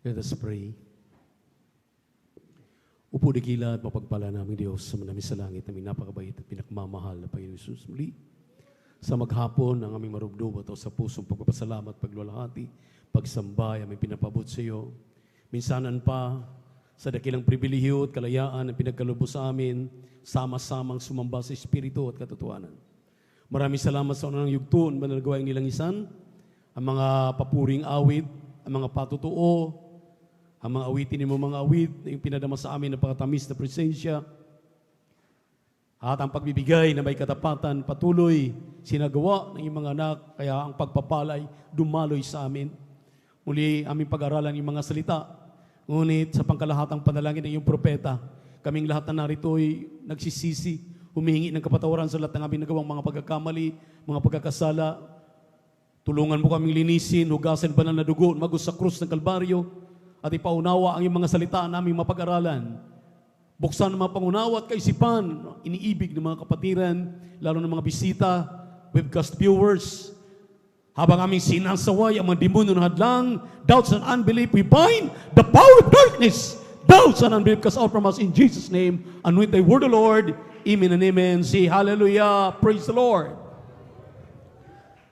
Let us pray. Upo digila at mapagpala namin Diyos sa manami sa langit, naming napakabait at pinakmamahal na Panginoon Jesus. Muli, sa maghapon ang aming marubdob at sa pusong pagpapasalamat, pagluwalhati, pagsambay, aming pinapabot sa iyo. Minsanan pa, sa dakilang pribilehyo at kalayaan ang pinagkalubos sa amin, sama-samang sumamba sa Espiritu at katotohanan. Maraming salamat sa unang yugton, banal na gawaing nilangisan, ang mga papuring awit, ang mga patutuo, ang mga awitin ni mga awit na yung pinadama sa amin ng pagkatamis na presensya, at ang pagbibigay na may katapatan patuloy sinagawa ng iyong mga anak, kaya ang pagpapalay dumaloy sa amin. Muli aming pag-aralan yung mga salita, ngunit sa pangkalahatang panalangin ng iyong propeta, kaming lahat na narito ay nagsisisi, humihingi ng kapatawaran sa lahat ng aming nagawang mga pagkakamali, mga pagkakasala. Tulungan mo kaming linisin, hugasan banal na dugo, magos sa krus ng Kalbaryo, at ipaunawa ang iyong mga salita naming mapag-aralan. Buksan ang mga pangunawa at kaisipan, iniibig ng mga kapatiran, lalo ng mga bisita, webcast viewers. Habang aming sinasaway ang mga demonyo ng hadlang, doubts and unbelief, we bind the power of darkness. Doubts and unbelief cast out from us in Jesus' name. And with the word of the Lord, amen and amen. Say hallelujah, praise the Lord.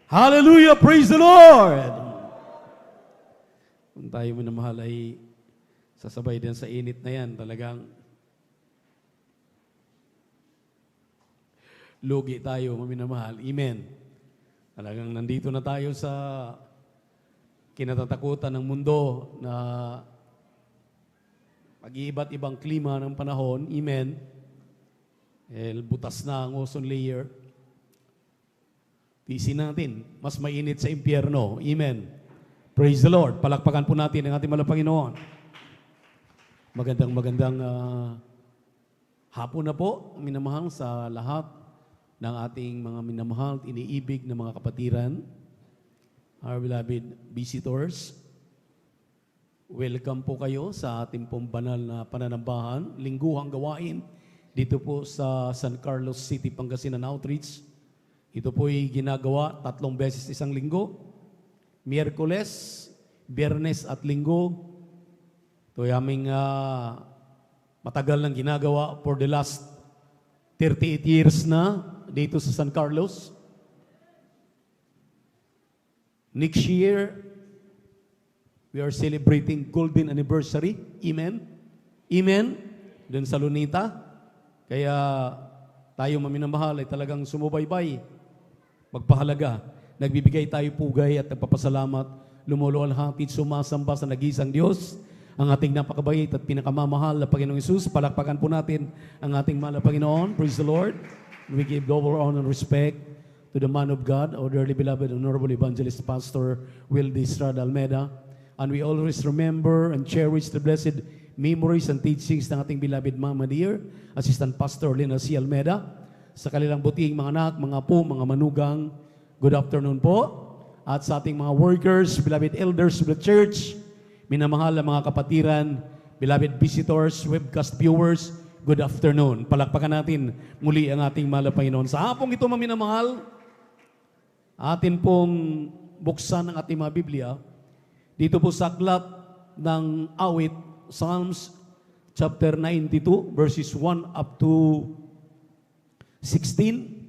Hallelujah, praise the Lord. Kung tayo minamahal ay sasabay din sa init na yan, talagang lugi tayo, minamahal. Amen. Talagang nandito na tayo sa kinatatakutan ng mundo na mag-iiba't ibang klima ng panahon. Amen. Butas na ang ozone layer. Tiisin natin, mas mainit sa impyerno. Amen. Praise the Lord. Palakpakan po natin ang ating mahal na Panginoon. Magandang hapon na po, minamahal sa lahat ng ating mga minamahal, iniibig na mga kapatiran, our beloved visitors. Welcome po kayo sa ating pong banal na pananambahan, lingguhang gawain, dito po sa San Carlos City, Pangasinan Outreach. Ito po ay ginagawa 3 beses isang linggo, Miyerkules, Biyernes at Linggo. Ito ay aming matagal nang ginagawa for the last 38 years na dito sa San Carlos. Next year, we are celebrating golden anniversary. Amen? Amen? Doon sa Lunita. Kaya tayo maminamahal ay talagang sumubaybay, magpahalaga. Nagbibigay tayo pugay at nagpapasalamat, lumuluwalhati, sumasamba sa nag-iisang Diyos, ang ating napakabait at pinakamamahal na Panginoong Hesus. Palakpakan po natin ang ating mahal na Panginoon. Praise the Lord. We give double honor and respect to the man of God, our dearly beloved Honorable Evangelist Pastor Wildy Estrada Almeida. And we always remember and cherish the blessed memories and teachings ng ating beloved Mama Dear, Assistant Pastor Lina C. Almeida, sa kanilang buting mga anak, mga apo, mga manugang. Good afternoon po. At sa ating mga workers, beloved elders of the church, minamahal na mga kapatiran, beloved visitors, webcast viewers, good afternoon. Palakpakan natin muli ang ating mahal na Panginoon. Sa hapong ito, maminamahal, atin pong buksan ang ating mga Biblia. Dito po sa aklat ng awit, Psalms chapter 92, verses 1 up to 16.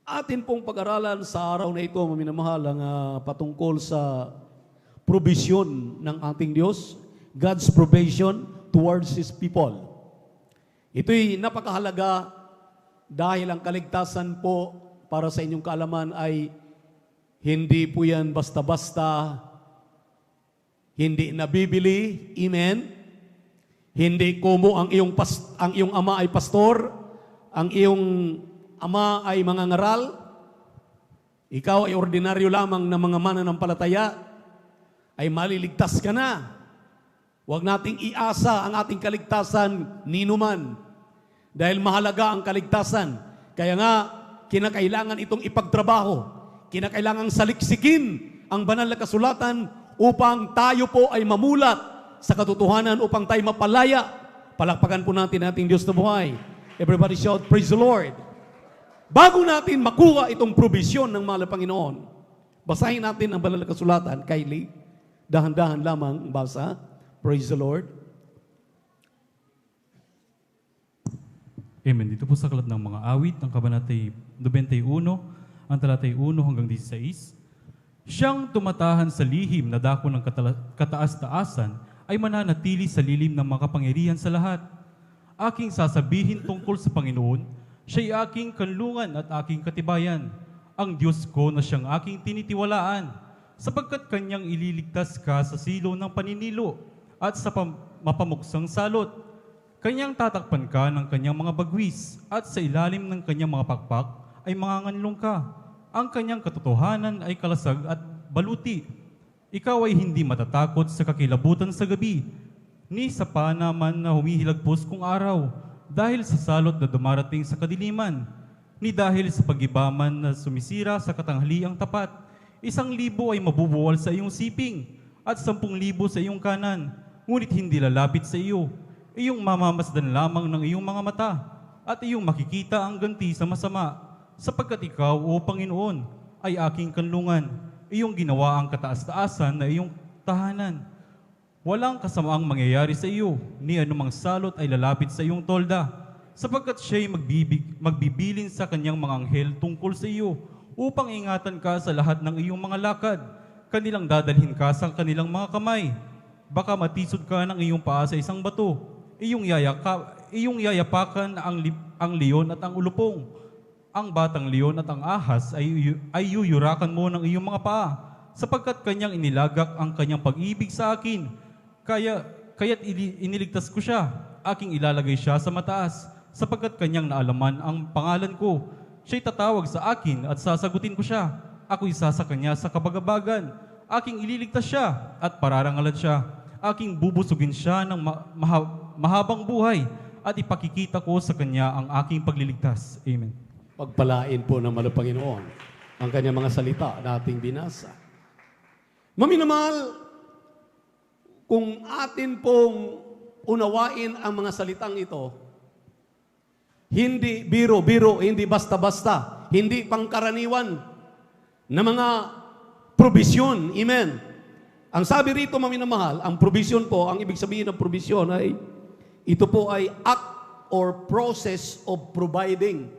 Atin pong pag-aralan sa araw na ito, maminamahal, ang patungkol sa provision ng ating Diyos, God's provision towards His people. Ito'y napakahalaga dahil ang kaligtasan po para sa inyong kaalaman ay hindi po yan basta-basta, hindi nabibili, amen? Hindi kumo ang iyong ama ay pastor, ang iyong ama ay mangangaral, ikaw ay ordinaryo lamang na mga mananampalataya, ay maliligtas ka na. Huwag nating iasa ang ating kaligtasan ninuman. Dahil mahalaga ang kaligtasan. Kaya nga, kinakailangan itong ipagtrabaho. Kinakailangan saliksikin ang banal na kasulatan upang tayo po ay mamulat sa katotohanan, upang tayo mapalaya. Palakpakan po natin ating Diyos na buhay. Everybody shout, praise the Lord. Bago natin makuha itong provision ng mahal na Panginoon, basahin natin ang banal na kasulatan, Kylie. Dahan-dahan lamang basa. Praise the Lord. Amen. Dito po sa Aklat ng Mga Awit, ang Kabanatay 91, ang talatay 1 hanggang 16. Siyang tumatahan sa lihim na dako ng kataas-taasan ay mananatili sa lilim ng makapangyarihan sa lahat. Aking sasabihin tungkol sa Panginoon, siya'y aking kanlungan at aking katibayan. Ang Diyos ko na siyang aking tinitiwalaan, sapagkat kanyang ililigtas ka sa silo ng paninilo at sa mapamuksang salot. Kanyang tatakpan ka ng kanyang mga bagwis at sa ilalim ng kanyang mga pakpak ay manganganlong ka. Ang kanyang katotohanan ay kalasag at baluti. Ikaw ay hindi matatakot sa kakilabutan sa gabi, ni sa panaman na humihilagpos kung araw, dahil sa salot na dumarating sa kadiliman, ni dahil sa pagibaman na sumisira sa katanghaliang tapat. 1,000 ay mabubuwal sa iyong siping, at 10,000 sa iyong kanan, ngunit hindi lalapit sa iyo. Iyong mamamasdan lamang ng iyong mga mata, at iyong makikita ang ganti sa masama, sapagkat ikaw, O Panginoon, ay aking kanlungan. Iyong ginawa ang kataas-taasan na iyong tahanan. Walang kasamaang mangyayari sa iyo, ni anumang salot ay lalapit sa iyong tolda, sapagkat siya'y magbibilin sa kanyang mga anghel tungkol sa iyo, upang ingatan ka sa lahat ng iyong mga lakad. Kanilang dadalhin ka sa kanilang mga kamay. Baka matisod ka ng iyong paa sa isang bato. Iyong yayapakan ang leon at ang ulupong. Ang batang leon at ang ahas ay yuyurakan mo ng iyong mga paa, sapagkat kanyang inilagak ang kanyang pag-ibig sa akin. Kaya't iniligtas ko siya. Aking ilalagay siya sa mataas, sapagkat kanyang naalaman ang pangalan ko. Siya'y tatawag sa akin at sasagutin ko siya. Ako'y sasa kanya sa kabagabagan. Aking ililigtas siya at pararangalan siya. Aking bubusugin siya ng mahabang buhay at ipakikita ko sa kanya ang aking pagliligtas. Amen. Pagpalain po ng mahal na Panginoon ang kanyang mga salita na ating binasa. Maminamahal, kung atin pong unawain ang mga salitang ito, hindi biro-biro, hindi basta-basta, hindi pangkaraniwan na mga probisyon. Amen. Ang sabi rito, maminamahal, ang probisyon po, ang ibig sabihin ng probisyon ay, ito po ay act or process of providing.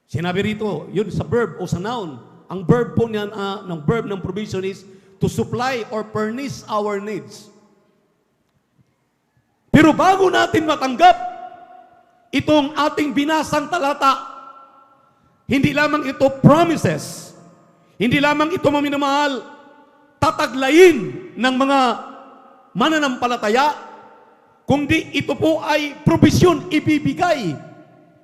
Sinabi rito, yun sa verb o sa noun. Ang verb po niyan, ng verb ng provision is to supply or furnish our needs. Pero bago natin matanggap itong ating binasang talata, hindi lamang ito promises, hindi lamang ito maminamahal, tataglayin ng mga mananampalataya, kundi ito po ay provision ibibigay.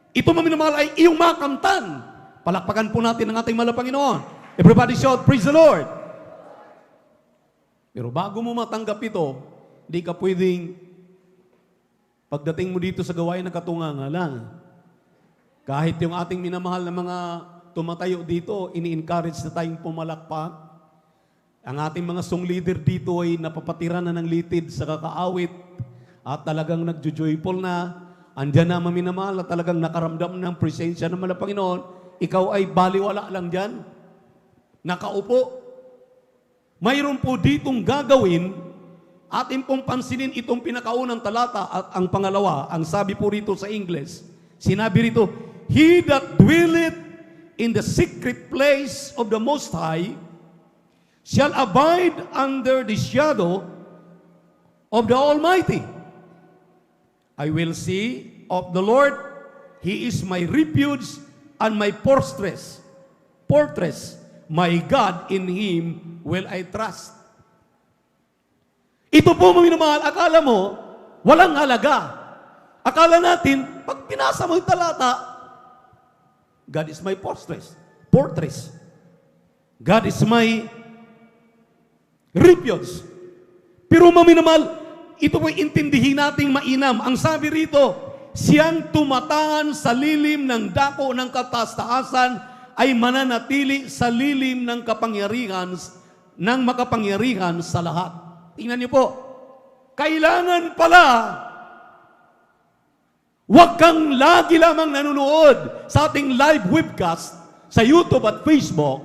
Ito maminamahal ay iyong makamtan. Palakpakan po natin ang ating mahal na Panginoon. Everybody shout, praise the Lord. Pero bago mo matanggap ito, hindi ka pwedeng pagdating mo dito sa gawain ng katungangalan. Kahit yung ating minamahal na mga tumatayo dito, ini-encourage na tayong pumalakpak. Ang ating mga song leader dito ay napapatiran na ng litid sa kakaawit at talagang nagjo-joyful na. Andyan na maminamahal na talagang nakaramdam ng presensya ng mahal na Panginoon. Ikaw ay baliwala lang dyan. Nakaupo. Mayroon po ditong gagawin. Atin pong pansinin itong pinakaunang talata at ang pangalawa, ang sabi po rito sa English, sinabi rito, He that dwelleth in the secret place of the Most High shall abide under the shadow of the Almighty. I will say of the Lord, He is my refuge and my fortress. My God, in Him will I trust. Ito po, maminamahal, akala mo, walang halaga. Akala natin, pag pinasa mo yung talata, God is my fortress. God is my refuge. Pero maminamahal, ito po'y intindihin nating mainam. Ang sabi rito, siyang tumatahan sa lilim ng dako ng kataas-taasan ay mananatili sa lilim ng makapangyarihan sa lahat. Tingnan niyo po, kailangan pala, huwag kang lagi lamang nanonood sa ating live webcast sa YouTube at Facebook.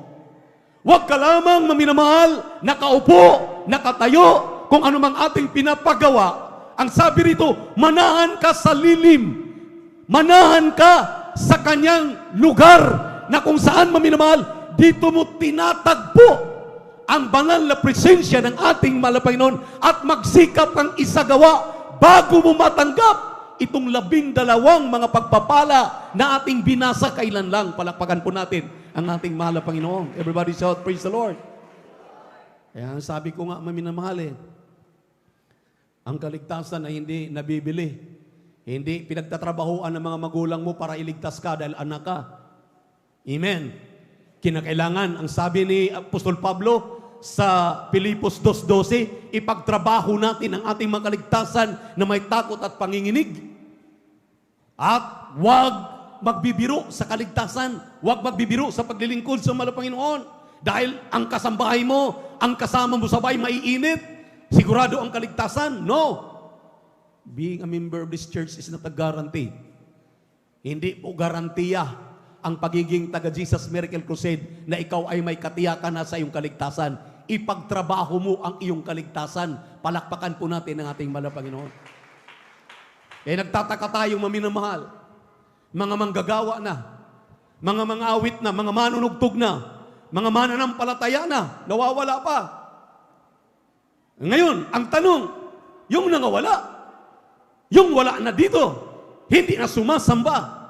Huwag ka lamang maminamahal, nakaupo nakatayo, kung anumang ating pinapagawa, ang sabi rito, manahan ka sa lilim. Manahan ka sa kanyang lugar na kung saan maminamahal, dito mo tinatagpo ang banal na presensya ng ating mahal na Panginoon at magsikap kang isagawa bago mo matanggap itong 12 mga pagpapala na ating binasa kailan lang. Palakpakan po natin ang ating mahal na Panginoon. Everybody shout, praise the Lord. Kaya sabi ko nga, maminamahal ang kaligtasan ay hindi nabibili. Hindi pinagtatrabahuan ng mga magulang mo para iligtas ka dahil anak ka. Amen. Kinakailangan, ang sabi ni Apostol Pablo sa Filipos 2:12, ipagtrabaho natin ang ating mga kaligtasan na may takot at panginginig. At huwag magbibiro sa kaligtasan. Huwag magbibiro sa paglilingkod sa mahal na Panginoon. Dahil ang kasambahay mo, ang kasama mo sa bahay maiinit. Sigurado ang kaligtasan? No. Being a member of this church is not a guarantee. Hindi po garantiya ang pagiging taga Jesus Miracle Crusade na ikaw ay may katiyakan na sa iyong kaligtasan. Ipagtrabaho mo ang iyong kaligtasan. Palakpakan po natin ang ating mahal na Panginoon. Nagtataka tayong maminamahal. Mga manggagawa na, mga awit na, mga manunugtog na, mga mananampalataya na, nawawala pa. Ngayon, ang tanong, yung nangawala, yung wala na dito, hindi na sumasamba.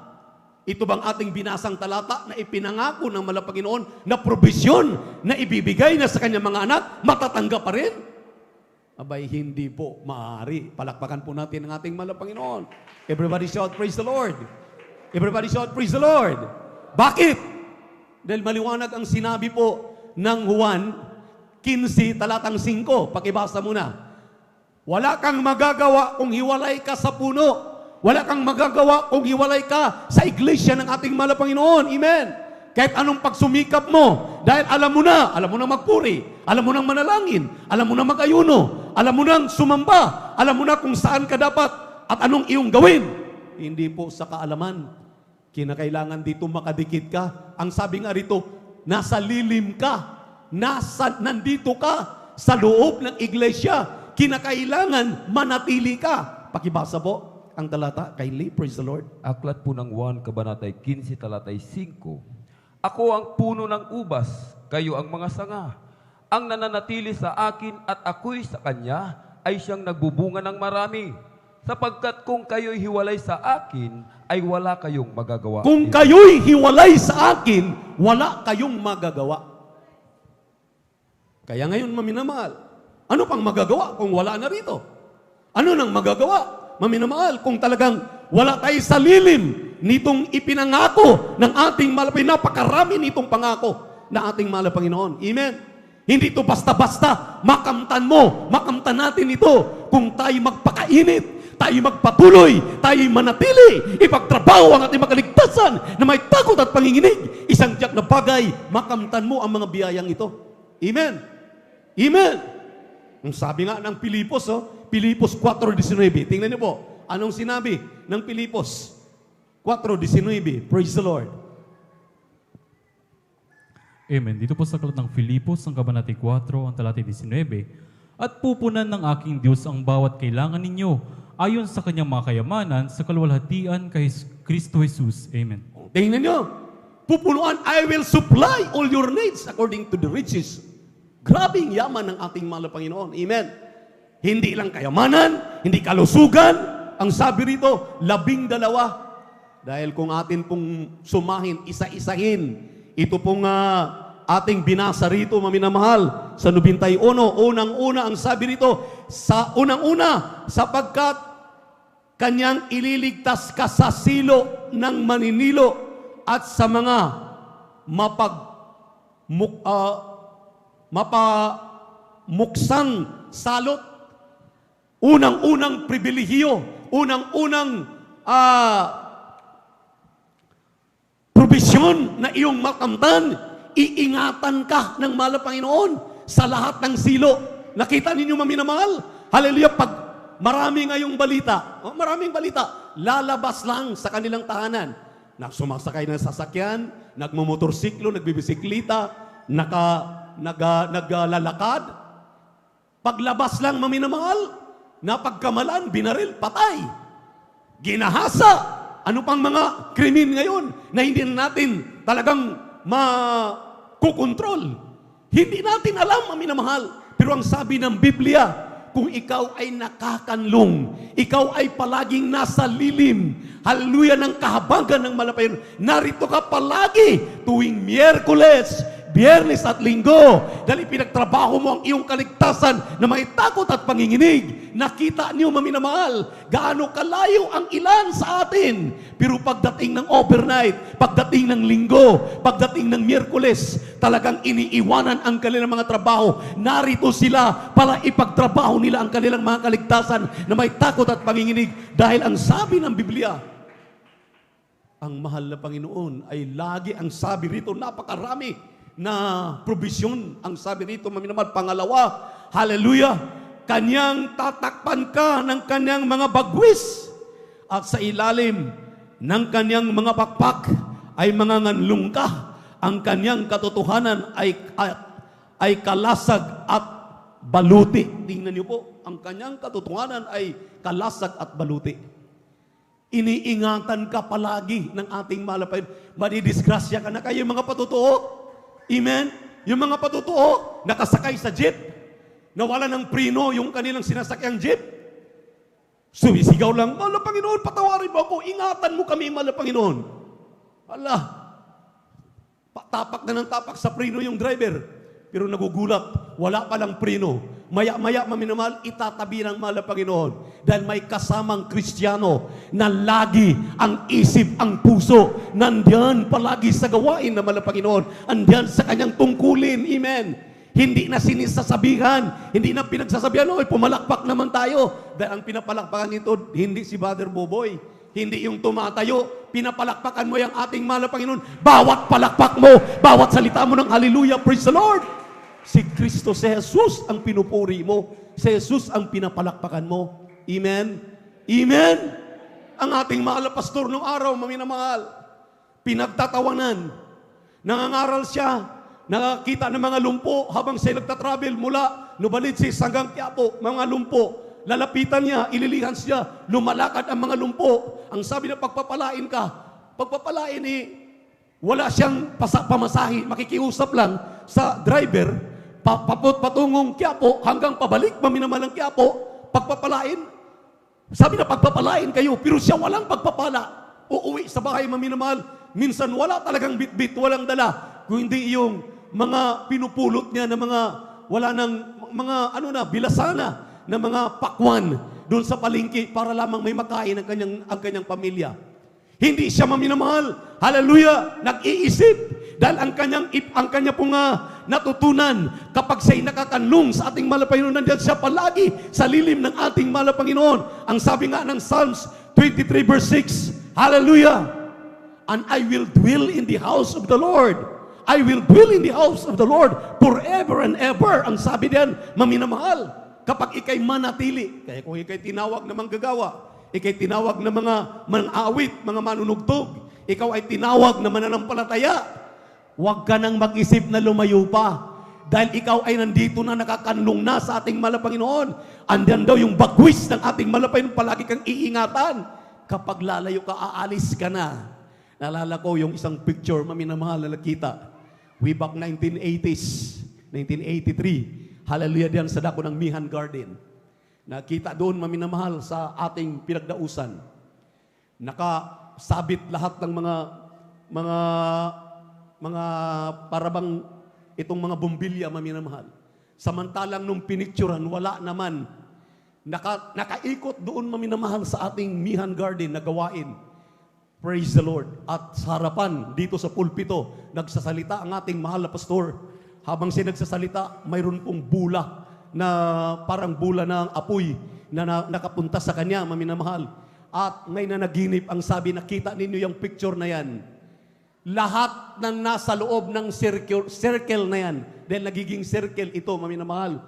Ito bang ating binasang talata na ipinangako ng mahal na Panginoon na probisyon na ibibigay na sa kanyang mga anak, matatanggap pa rin? Abay, hindi po maaari. Palakpakan po natin ang ating mahal na Panginoon. Everybody shout, praise the Lord. Everybody shout, praise the Lord. Bakit? Dahil maliwanag ang sinabi po ng Juan 15, talatang 5. Pakibasa muna. Wala kang magagawa kung hiwalay ka sa puno. Wala kang magagawa kung hiwalay ka sa iglesia ng ating mahal na Panginoon. Amen. Kahit anong pagsumikap mo, dahil alam mo na magpuri, alam mo nang manalangin, alam mo na mag-ayuno, alam mo nang sumamba, alam mo na kung saan ka dapat at anong iyong gawin. Hindi po sa kaalaman. Kinakailangan dito makadikit ka. Ang sabi nga rito, nasa lilim ka. Nandito ka sa loob ng iglesia. Kinakailangan manatili ka. Pakibasa po ang talata. Kindly, praise the Lord. Aklat po ng 1, Kabanatay 15, talatay 5. Ako ang puno ng ubas, kayo ang mga sanga. Ang nananatili sa akin at ako'y sa kanya, ay siyang nagbubunga ng marami. Sapagkat kung kayo'y hiwalay sa akin, ay wala kayong magagawa. Kung kayo'y hiwalay sa akin, wala kayong magagawa. Kaya ngayon, maminamahal, ano pang magagawa kung wala na rito? Ano nang magagawa, maminamahal, kung talagang wala tayo sa lilim nitong ipinangako ng ating mahal na Panginoon? Napakarami nitong pangako na ating mahal na Panginoon. Amen? Hindi ito basta-basta makamtan mo, makamtan natin ito kung tayo magpakainit, tayo magpatuloy, tayo manatili, ipagtrabaho ang ating makaligtasan na may takot at panginginig. Isang tiyak na bagay, makamtan mo ang mga biyayang ito. Amen? Amen? Ang sabi nga ng Filipos, Filipos 4:19. Tingnan niyo po, anong sinabi ng Filipos 4:19? Praise the Lord. Amen. Dito po sa aklat ng Filipos, ang Kabanatay 4, ang talatay 19. At pupunan ng aking Diyos ang bawat kailangan ninyo, ayon sa kanyang mga kayamanan, sa kaluwalhatian kay Kristo Jesus. Amen. Tingnan niyo, pupunuan, I will supply all your needs according to the riches. Grabing yaman ng ating mahal na Panginoon. Amen. Hindi lang kayamanan, hindi kalusugan. Ang sabi rito, 12. Dahil kung atin pong sumahin, isa-isahin, ito pong ating binasa rito, maminamahal, sa 91, unang-una, ang sabi rito, sa unang-una, sapagkat kanyang ililigtas ka sa silo ng maninilo at sa mga mapamuksang salot. Unang-unang pribilehiyo, unang-unang probisyon na iyong makamtan, iingatan ka ng mahal na Panginoon sa lahat ng silo. Nakita ninyo, maminamahal? Hallelujah, pag marami ngayong balita, maraming balita, lalabas lang sa kanilang tahanan. Sumasakay ng sasakyan, nagmumotorsiklo, nagbibisiklita, naglalakad. Paglabas lang, maminamahal, napagkamalan, binaril, patay. Ginahasa. Ano pang mga krimen ngayon na hindi natin talagang makukontrol? Hindi natin alam, maminamahal. Pero ang sabi ng Biblia, kung ikaw ay nakakanlong, ikaw ay palaging nasa lilim, hallelujah, ng kahabagan ng malapayan, narito ka palagi tuwing Miyerkules, Biyernes at Linggo, dahil pinagtrabaho mo ang iyong kaligtasan na may takot at panginginig. Nakita niyo, maminamahal, gaano kalayo ang ilan sa atin. Pero pagdating ng overnight, pagdating ng Linggo, pagdating ng Miyerkules, talagang iniiwanan ang kanilang mga trabaho. Narito sila para ipagtrabaho nila ang kanilang mga kaligtasan na may takot at panginginig. Dahil ang sabi ng Biblia, ang mahal na Panginoon ay lagi, ang sabi rito, napakarami na provision. Ang sabi rito, maminamahal, pangalawa, hallelujah, kanyang tatakpan ka ng kanyang mga bagwis at sa ilalim ng kanyang mga pakpak ay mga nganlong ka. Ang kanyang katotohanan ay kalasag at baluti. Tingnan niyo po, ang kanyang katotohanan ay kalasag at baluti. Iniingatan ka palagi ng ating malapayan. Madidisgrasya ka na kayo, mga patotoo. Amen? Yung mga patotoo, nakasakay sa jeep, nawala ng preno yung kanilang sinasakyang jeep. Sumisigaw lang, Mahal na Panginoon, patawarin mo ako, ingatan mo kami, Mahal na Panginoon. Ala, tapak na ng tapak sa preno yung driver. Pero nagugulat, wala palang preno. Maya-maya, maminamahal, itatabi ng Mahal na Panginoon. Dahil may kasamang Kristiyano na lagi ang isip, ang puso, nandiyan palagi sa gawain ng Mahal na Panginoon. Andiyan sa kanyang tungkulin. Amen. Hindi na sinisasabihan, hindi na pinagsasabihan, oy, pumalakpak naman tayo. Dahil ang pinapalakpakan nito, hindi si Brother Boboy. Hindi yung tumatayo, pinapalakpakan mo yung ating Mahal na Panginoon. Bawat palakpak mo, bawat salita mo ng hallelujah, praise the Lord. Si Kristo, si Jesus ang pinupuri mo. Si Jesus ang pinapalakpakan mo. Amen? Amen? Ang ating mahal na pastor nung araw, maminamahal, pinagtatawanan. Nangangaral siya, nakakita ng mga lumpo habang siya nagtatravel mula Nubalitsis hanggang Quiapo, mga lumpo. Lalapitan niya, ililihan siya, lumalakad ang mga lumpo. Ang sabi na pagpapalain ka, pagpapalain wala siyang pamasahe, makikiusap lang sa driver, patungong Quiapo hanggang pabalik, maminamahal ng Quiapo, pagpapalain. Sabi na pagpapalain kayo, pero siya walang pagpapala. Uuwi sa bahay, maminamahal. Minsan wala talagang bitbit, walang dala. Kung hindi yung mga pinupulot niya na mga, wala ng mga, bilasana, na mga pakwan doon sa palengke para lamang may makain ang kanyang pamilya. Hindi siya maminamahal. Hallelujah! Nag-iisip. Dahil ang kanya pong natutunan kapag siya'y nakakanlong sa ating mahal na Panginoon, nandiyan siya palagi sa lilim ng ating mahal na Panginoon. Ang sabi nga ng Psalms 23 verse 6, hallelujah! And I will dwell in the house of the Lord. I will dwell in the house of the Lord forever and ever. Ang sabi diyan, maminamahal, kapag ikay manatili, kaya kung ikay tinawag na manggagawa, ikay tinawag na mga manawit, mga manunugtog, ikaw ay tinawag na mananampalataya, huwag ka nang mag-isip na lumayo pa. Dahil ikaw ay nandito na, nakakanlong na sa ating mahal na Panginoon. Andiyan daw yung bagwis ng ating mahal na Panginoon, palagi kang iingatan. Kapag lalayo ka, aalis ka na. Naalala ko yung isang picture, maminamahal na nakita. Way back 1980s, 1983. Hallelujah, diyan sa dako ng Mihan Garden. Nakita doon, maminamahal, sa ating pinagdausan. Nakasabit lahat ng mga parabang itong mga bombilya, maminamahal. Samantalang nung pinicturan, wala naman. Nakaikot doon, maminamahal, sa ating Mihan Garden na gawain. Praise the Lord. At sa harapan, dito sa pulpito, nagsasalita ang ating mahal na pastor. Habang siya nagsasalita, mayroon pong bula na parang bula ng apoy na nakapunta sa kanya, maminamahal. At may nanaginip, ang sabi, nakita ninyo yung picture na yan. Lahat ng nasa loob ng circle na yan, dahil nagiging circle ito, maminamahal,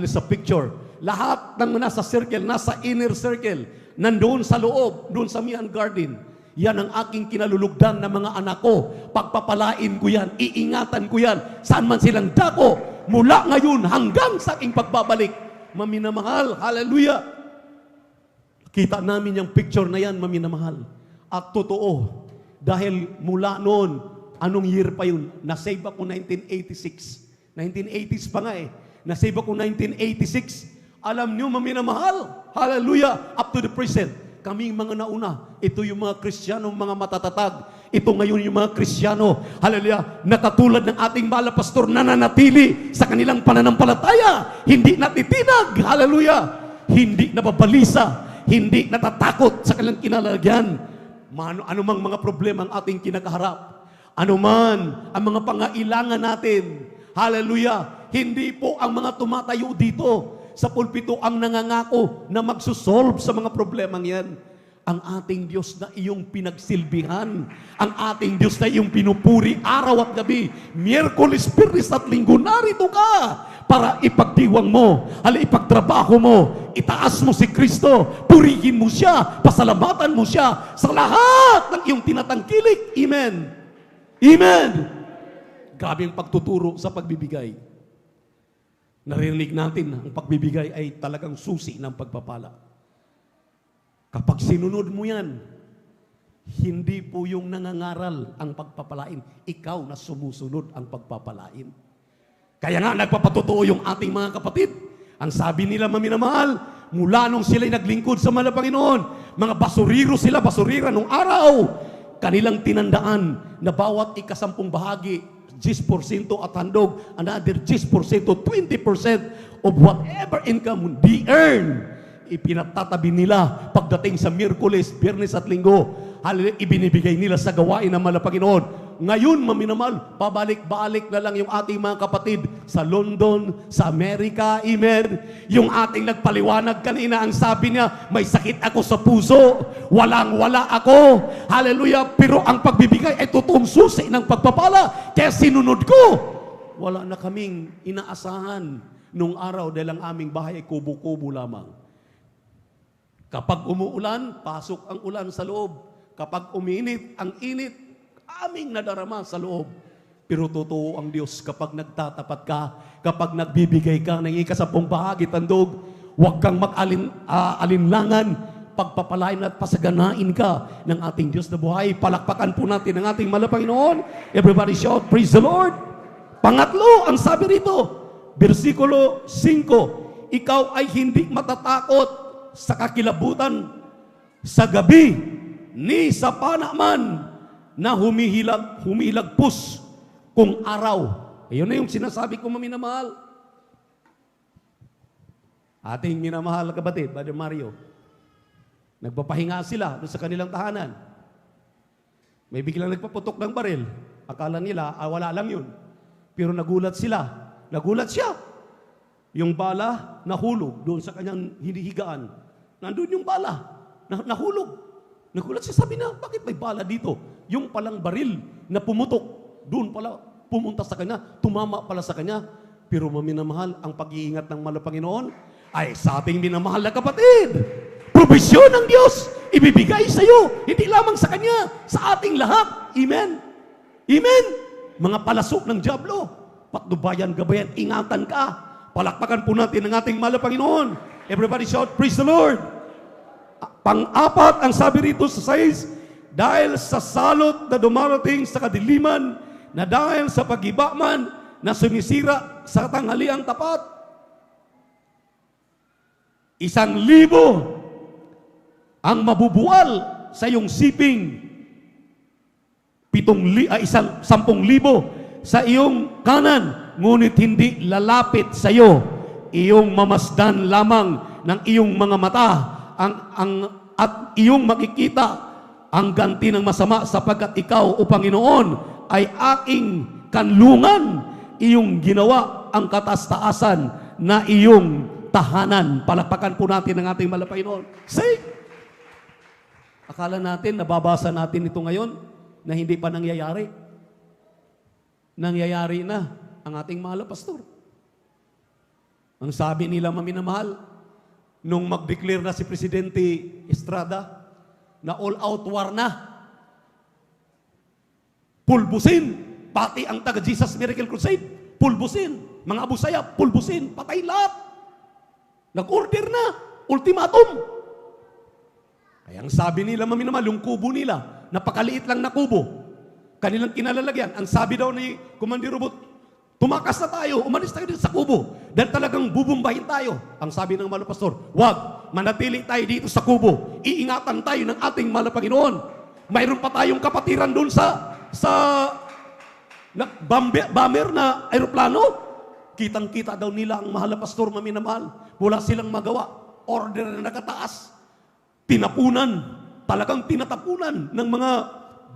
sa picture. Lahat ng nasa circle, nasa inner circle, nandoon sa loob, doon sa Mihan Garden. Yan ang aking kinalulugdan ng mga anak ko. Pagpapalain ko yan, iingatan ko yan. Saan man silang dako, mula ngayon hanggang sa aking pagbabalik. maminamahal. Hallelujah! Kita namin yung picture na yan, maminamahal. At totoo, dahil mula noon, anong year pa yun? Nasave ako 1986. 1980s pa nga eh. Nasave ako 1986. Alam nyo, maminamahal. Hallelujah! Up to the present. Kaming mga nauna, ito yung mga Kristiyano, mga matatatag. Ito ngayon yung mga Kristiyano, hallelujah, na katulad ng ating pastor, nananatili sa kanilang pananampalataya. Hindi natitinag, hallelujah. Hindi nababalisa, hindi natatakot sa kanilang kinalalagyan. Anumang mga problema ang ating kinakaharap, anuman ang mga pangailangan natin, hallelujah, hindi po ang mga tumatayo dito sa pulpito ang nangangako na magsusolve sa mga problemang yan. Ang ating Diyos na iyong pinagsilbihan, ang ating Diyos na iyong pinupuri araw at gabi, Miyerkules, Biyernes at Linggo, narito ka para ipagdiwang mo, ipagtrabaho mo, itaas mo si Kristo, purihin mo siya, pasalamatan mo siya sa lahat ng iyong tinatangkilik. Amen. Amen. Grabe ang pagtuturo sa pagbibigay. Narinig natin, ang pagbibigay ay talagang susi ng pagpapala. Kapag sinunod mo yan, hindi po yung nangangaral ang pagpapalain, ikaw na sumusunod ang pagpapalain. Kaya nga, nagpapatotoo yung ating mga kapatid. Ang sabi nila, maminamahal, mula nung sila'y naglingkod sa mga Panginoon, mga basuriro sila, basurira nung araw, kanilang tinandaan na bawat ikasampung bahagi, 10% at handog, another 10%, 20% of whatever income they earn, ipinatatabi nila pagdating sa Miyerkules, Biyernes at Linggo. Hallelujah, ibinibigay nila sa gawain ng mga Panginoon. Ngayon, maminamahal, pabalik-balik na lang yung ating mga kapatid sa London, sa Amerika, amen. Yung ating nagpaliwanag kanina, ang sabi niya, may sakit ako sa puso, walang-wala ako. Hallelujah, pero ang pagbibigay ay totoong susi ng pagpapala. Kaya sinunod ko. Wala na kaming inaasahan nung araw dahil ang aming bahay ay kubo-kubo lamang. Kapag umuulan, pasok ang ulan sa loob. Kapag uminit, ang init, aming nadarama sa loob. Pero totoo ang Diyos kapag nagtatapat ka, kapag nagbibigay ka ng ikasampung bahagi, tandog, huwag kang alinlangan, pagpapalain at pasaganain ka ng ating Diyos na buhay. Palakpakan po natin ang ating mahal na Panginoon. Everybody shout, praise the Lord. Pangatlo, ang sabi rito, versikulo 5, ikaw ay hindi matatakot sa kakilabutan sa gabi, ni sa panaman na humilagpus kung araw. Ayun na yung sinasabi ko, maminamahal. Ating minamahal na kapatid, Brother Mario, nagpapahinga sila doon sa kanilang tahanan. May biglang nagpaputok ng baril. Akala nila, wala lang yun. Pero nagulat sila. Nagulat siya. Yung bala, nahulog doon sa kanyang hinihigaan. Nandun yung bala, nahulog. Nagulat siya, sabi na, bakit may bala dito? Yung palang baril na pumutok, doon pala pumunta sa kanya, tumama pala sa kanya. Pero maminamahal, ang pag-iingat ng mahal na Panginoon ay sa ating minamahal na kapatid. Provisyon ng Diyos, ibibigay sa iyo, hindi lamang sa Kanya, sa ating lahat. Amen? Amen? Mga palasok ng dyablo, patnubayan, gabayan, ingatan ka. Palakpakan po natin ang ating mahal na Panginoon. Everybody shout, praise the Lord. Pang-apat, ang sabi rito sa 6, dahil sa salot na dumarating sa kadiliman, na dahil sa pag-iba man na sumisira sa tanghaliang tapat, 1,000 ang mabubuwal sa iyong siping, 10,000 sa iyong kanan, ngunit hindi lalapit sa iyo. Iyong mamasdan lamang ng iyong mga mata at iyong makikita ang ganti ng masama, sapagkat ikaw, O Panginoon, ay aking kanlungan. Iyong ginawa ang katastaasan na iyong tahanan. Palakpakan po natin ang ating mahal na Panginoon. Say! Akala natin, nababasa natin ito ngayon, na hindi pa nangyayari. Nangyayari na ang ating mahal na pastor. Ang sabi nila, maminamahal, nung mag-declare na si Presidente Estrada na all-out war na, pulbusin, pati ang taga-Jesus Miracle Crusade, pulbusin, mga Abu Sayyaf, pulbusin, patay lahat. Nag-order na. Ultimatum. Kaya ang sabi nila, maminamahal, yung kubo nila, napakaliit lang na kubo. Kanilang kinalalagyan. Ang sabi daw ni Commander Robot, tumakas na tayo, umalis tayo dito sa kubo. Dahil talagang bubumbahin tayo. Ang sabi ng mahal na pastor, wag, manatili tayo dito sa kubo. Iingatan tayo ng ating mahal na Panginoon. Mayroon pa tayong kapatiran doon sa bomber na aeroplano. Kitang-kita daw nila ang mahal na pastor, maminamahal. Wala silang magawa. Order na nakataas. Tinapunan. Talagang tinatapunan ng mga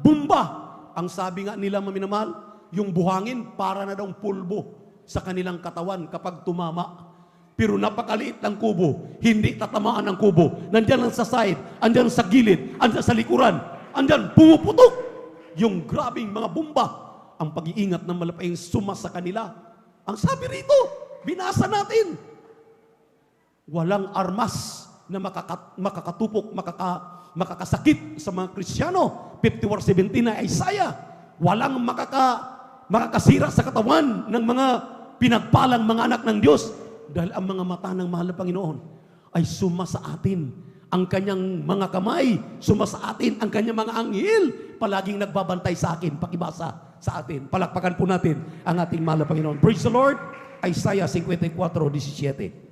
bomba. Ang sabi nga nila, maminamahal, yung buhangin para na daw pulbo sa kanilang katawan kapag tumama. Pero napakaliit ng kubo. Hindi tatamaan ng kubo. Nandyan lang sa side, andyan sa gilid, andyan sa likuran, andyan pumuputok. Yung grabing mga bomba. Ang pag-iingat ng malapayang suma sa kanila. Ang sabi rito, binasa natin, walang armas na makakatupok, makakasakit sa mga Kristiyano. 51:17 na Isaiah. Walang makakasira sa katawan ng mga pinagpalang mga anak ng Diyos. Dahil ang mga mata ng mahal na Panginoon ay suma sa atin. Ang kanyang mga kamay, suma sa atin. Ang kanyang mga anghel, palaging nagbabantay sa akin, pakibasa sa atin. Palakpakan po natin ang ating mahal na Panginoon. Praise the Lord. Isaiah 54:17.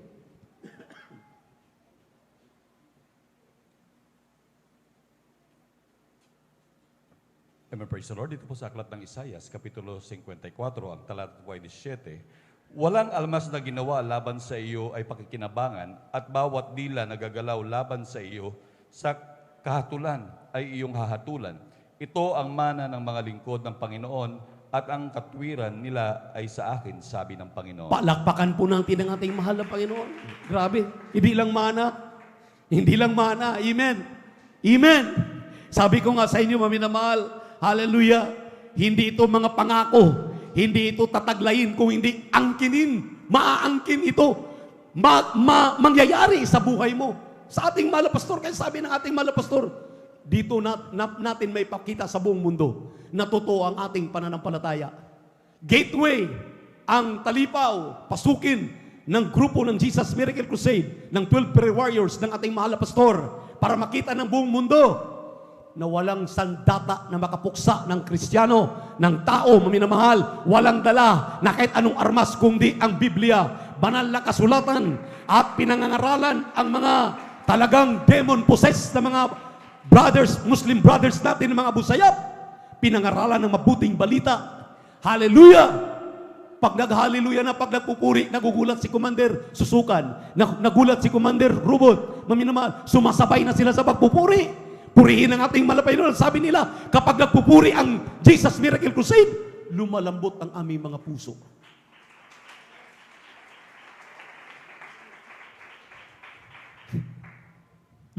Amen, praise the Lord. Dito po sa aklat ng Isaias, Kapitulo 54, ang talata 17. Walang almas na ginawa laban sa iyo ay pakikinabangan, at bawat dila na gagalaw laban sa iyo sa kahatulan ay iyong hahatulan. Ito ang mana ng mga lingkod ng Panginoon, at ang katwiran nila ay sa akin, sabi ng Panginoon. Palakpakan po natin ang ating mahal na Panginoon. Grabe, hindi lang mana. Hindi lang mana. Amen. Amen. Sabi ko nga sa inyo, maminamahal, hallelujah, hindi ito mga pangako, hindi ito tataglayin, kung hindi angkinin, maaangkin ito, mangyayari sa buhay mo. Sa ating mahal na pastor, kaya sabi ng ating mahal na pastor, dito natin may pakita sa buong mundo na totoo ang ating pananampalataya. Gateway, ang talipaw, pasukin ng grupo ng Jesus Miracle Crusade, ng 12 prayer warriors ng ating mahal na pastor, para makita ng buong mundo na walang sandata na makapuksa ng Kristiyano, ng tao, maminamahal, walang dala na kahit anong armas kundi ang Biblia, banal na kasulatan, at pinangangaralan ang mga talagang demon-possessed na mga brothers, Muslim brothers natin, mga busayap, pinangaralan ng mabuting balita. Hallelujah! Pag nag-hallelujah na, pag nagpupuri, nagugulat si Commander Susukan, nagulat si Commander Robot, maminamahal, sumasabay na sila sa pagpupuri. Purihin ang ating Panginoon. Sabi nila, kapag nagpupuri ang Jesus Miracle Crusade, lumalambot ang aming mga puso.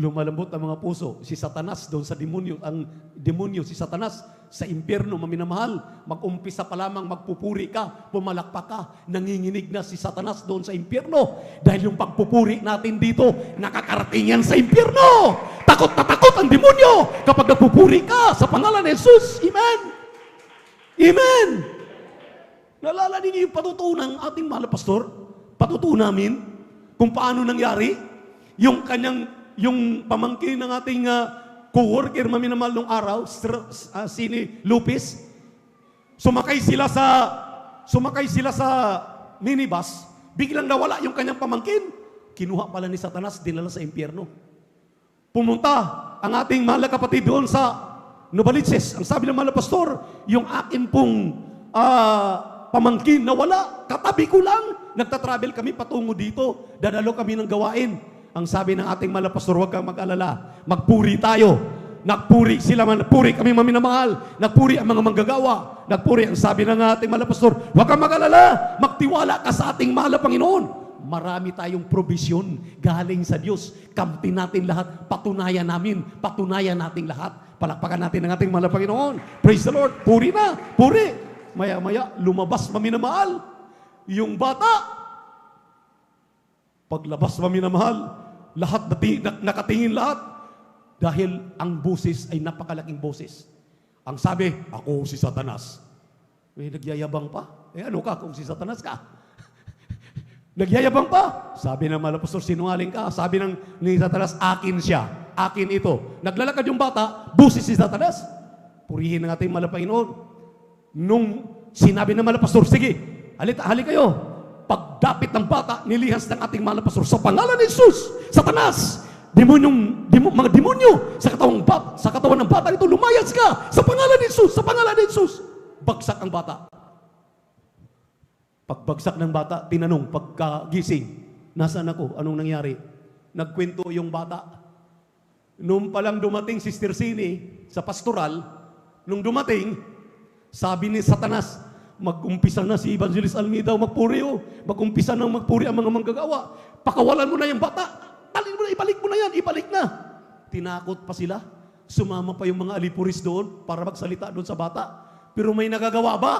Lumalambot ang mga puso. Si Satanas doon sa demonyo, ang demonyo, si Satanas sa impyerno, maminamahal, mag-umpisa pa lamang magpupuri ka, pumalakpak ka, nanginginig na si Satanas doon sa impyerno. Dahil yung pagpupuri natin dito, nakakarating yan sa impyerno. Takot na takot ang demonyo kapag nagpupuri ka sa pangalan ni Jesus. Amen! Amen! Naalala ninyo yung patutuo ng ating mahal na pastor? Patutuo namin kung paano nangyari yung yung pamangkin ng ating co-worker, maminamahal nung araw, si Lupis, sumakay sila sa minibus, biglang nawala yung kanyang pamangkin. Kinuha pala ni Satanas, dinala sa impyerno. Pumunta ang ating mahal na kapatid doon sa Novaliches. Ang sabi ng mahal na pastor, yung akin pong pamangkin nawala, katabi ko lang. Nagtatravel kami patungo dito, dadalo kami ng gawain. Ang sabi ng ating mahal na pastor, huwag kang mag-alala, magpuri tayo. Nagpuri sila, nagpuri kami maminamahal, nagpuri ang mga manggagawa, nagpuri ang sabi ng ating mahal na pastor, huwag kang mag-alala, magtiwala ka sa ating mahal na Panginoon. Marami tayong provision galing sa Diyos. Kamtin natin lahat, patunayan natin lahat. Palakpakan natin ang ating mahal na Panginoon. Praise the Lord. Puri na, puri. Maya-maya, lumabas maminamahal. Yung bata, paglabas maminamahal, lahat nakatingin lahat. Dahil ang boses ay napakalaking boses. Ang sabi, ako si Satanas. May nagyayabang pa. Ano ka kung si Satanas ka? Nagyayabang pa. Sabi ng mga apostol, sinungaling ka. Sabi ni Satanas, akin siya. Akin ito. Naglalakad yung bata, busis si Satanas. Purihin ng ating mahal na Panginoon. Nung sinabi ng mga apostol, sige, hali kayo. Pagdapit ng bata, nilihas ng ating mahal na pastor sa pangalan ni Jesus, Satanas, mga demonyo sa katawan ng bata nito, lumayas ka sa pangalan ni Jesus, sa pangalan ni Jesus. Bagsak ang bata. Pagbagsak ng bata, tinanong, pagkagising, nasaan ako? Anong nangyari? Nagkwento yung bata. Nung palang dumating si Sister Sini sa pastoral, nung dumating, sabi ni Satanas, mag-umpisa na si Evangelist Almeida magpuri o. Mag-umpisa na magpuri ang mga manggagawa. Pakawalan mo na yung bata. Talin mo na, ibalik mo na yan, ibalik na. Tinakot pa sila. Sumama pa yung mga alipuris doon para magsalita doon sa bata. Pero may nagagawa ba?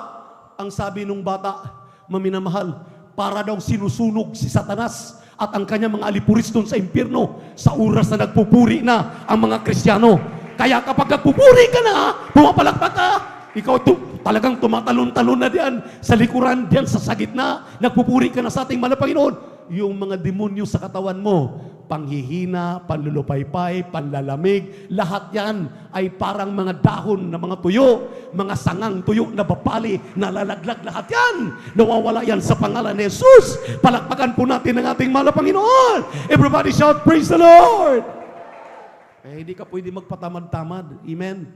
Ang sabi nung bata, maminamahal, para daw sinusunog si Satanas at ang kanyang mga alipuris doon sa impyerno sa oras na nagpupuri na ang mga Kristiyano. Kaya kapag nagpupuri ka na, pumapalakpak ka, ikaw talagang tumatalon-talon na diyan sa likuran, diyan sa gitna, nagpupuri ka na sa ating mahal na Panginoon. Yung mga demonyo sa katawan mo, panghihina, panlulupaypay, panlalamig, lahat yan ay parang mga dahon na mga tuyo, mga sangang tuyo na bapali, nalalaglag lahat yan. Nawawala yan sa pangalan ni Jesus. Palakpakan po natin ang ating mahal na Panginoon. Everybody shout, praise the Lord! Hindi ka pwede magpatamad-tamad. Amen?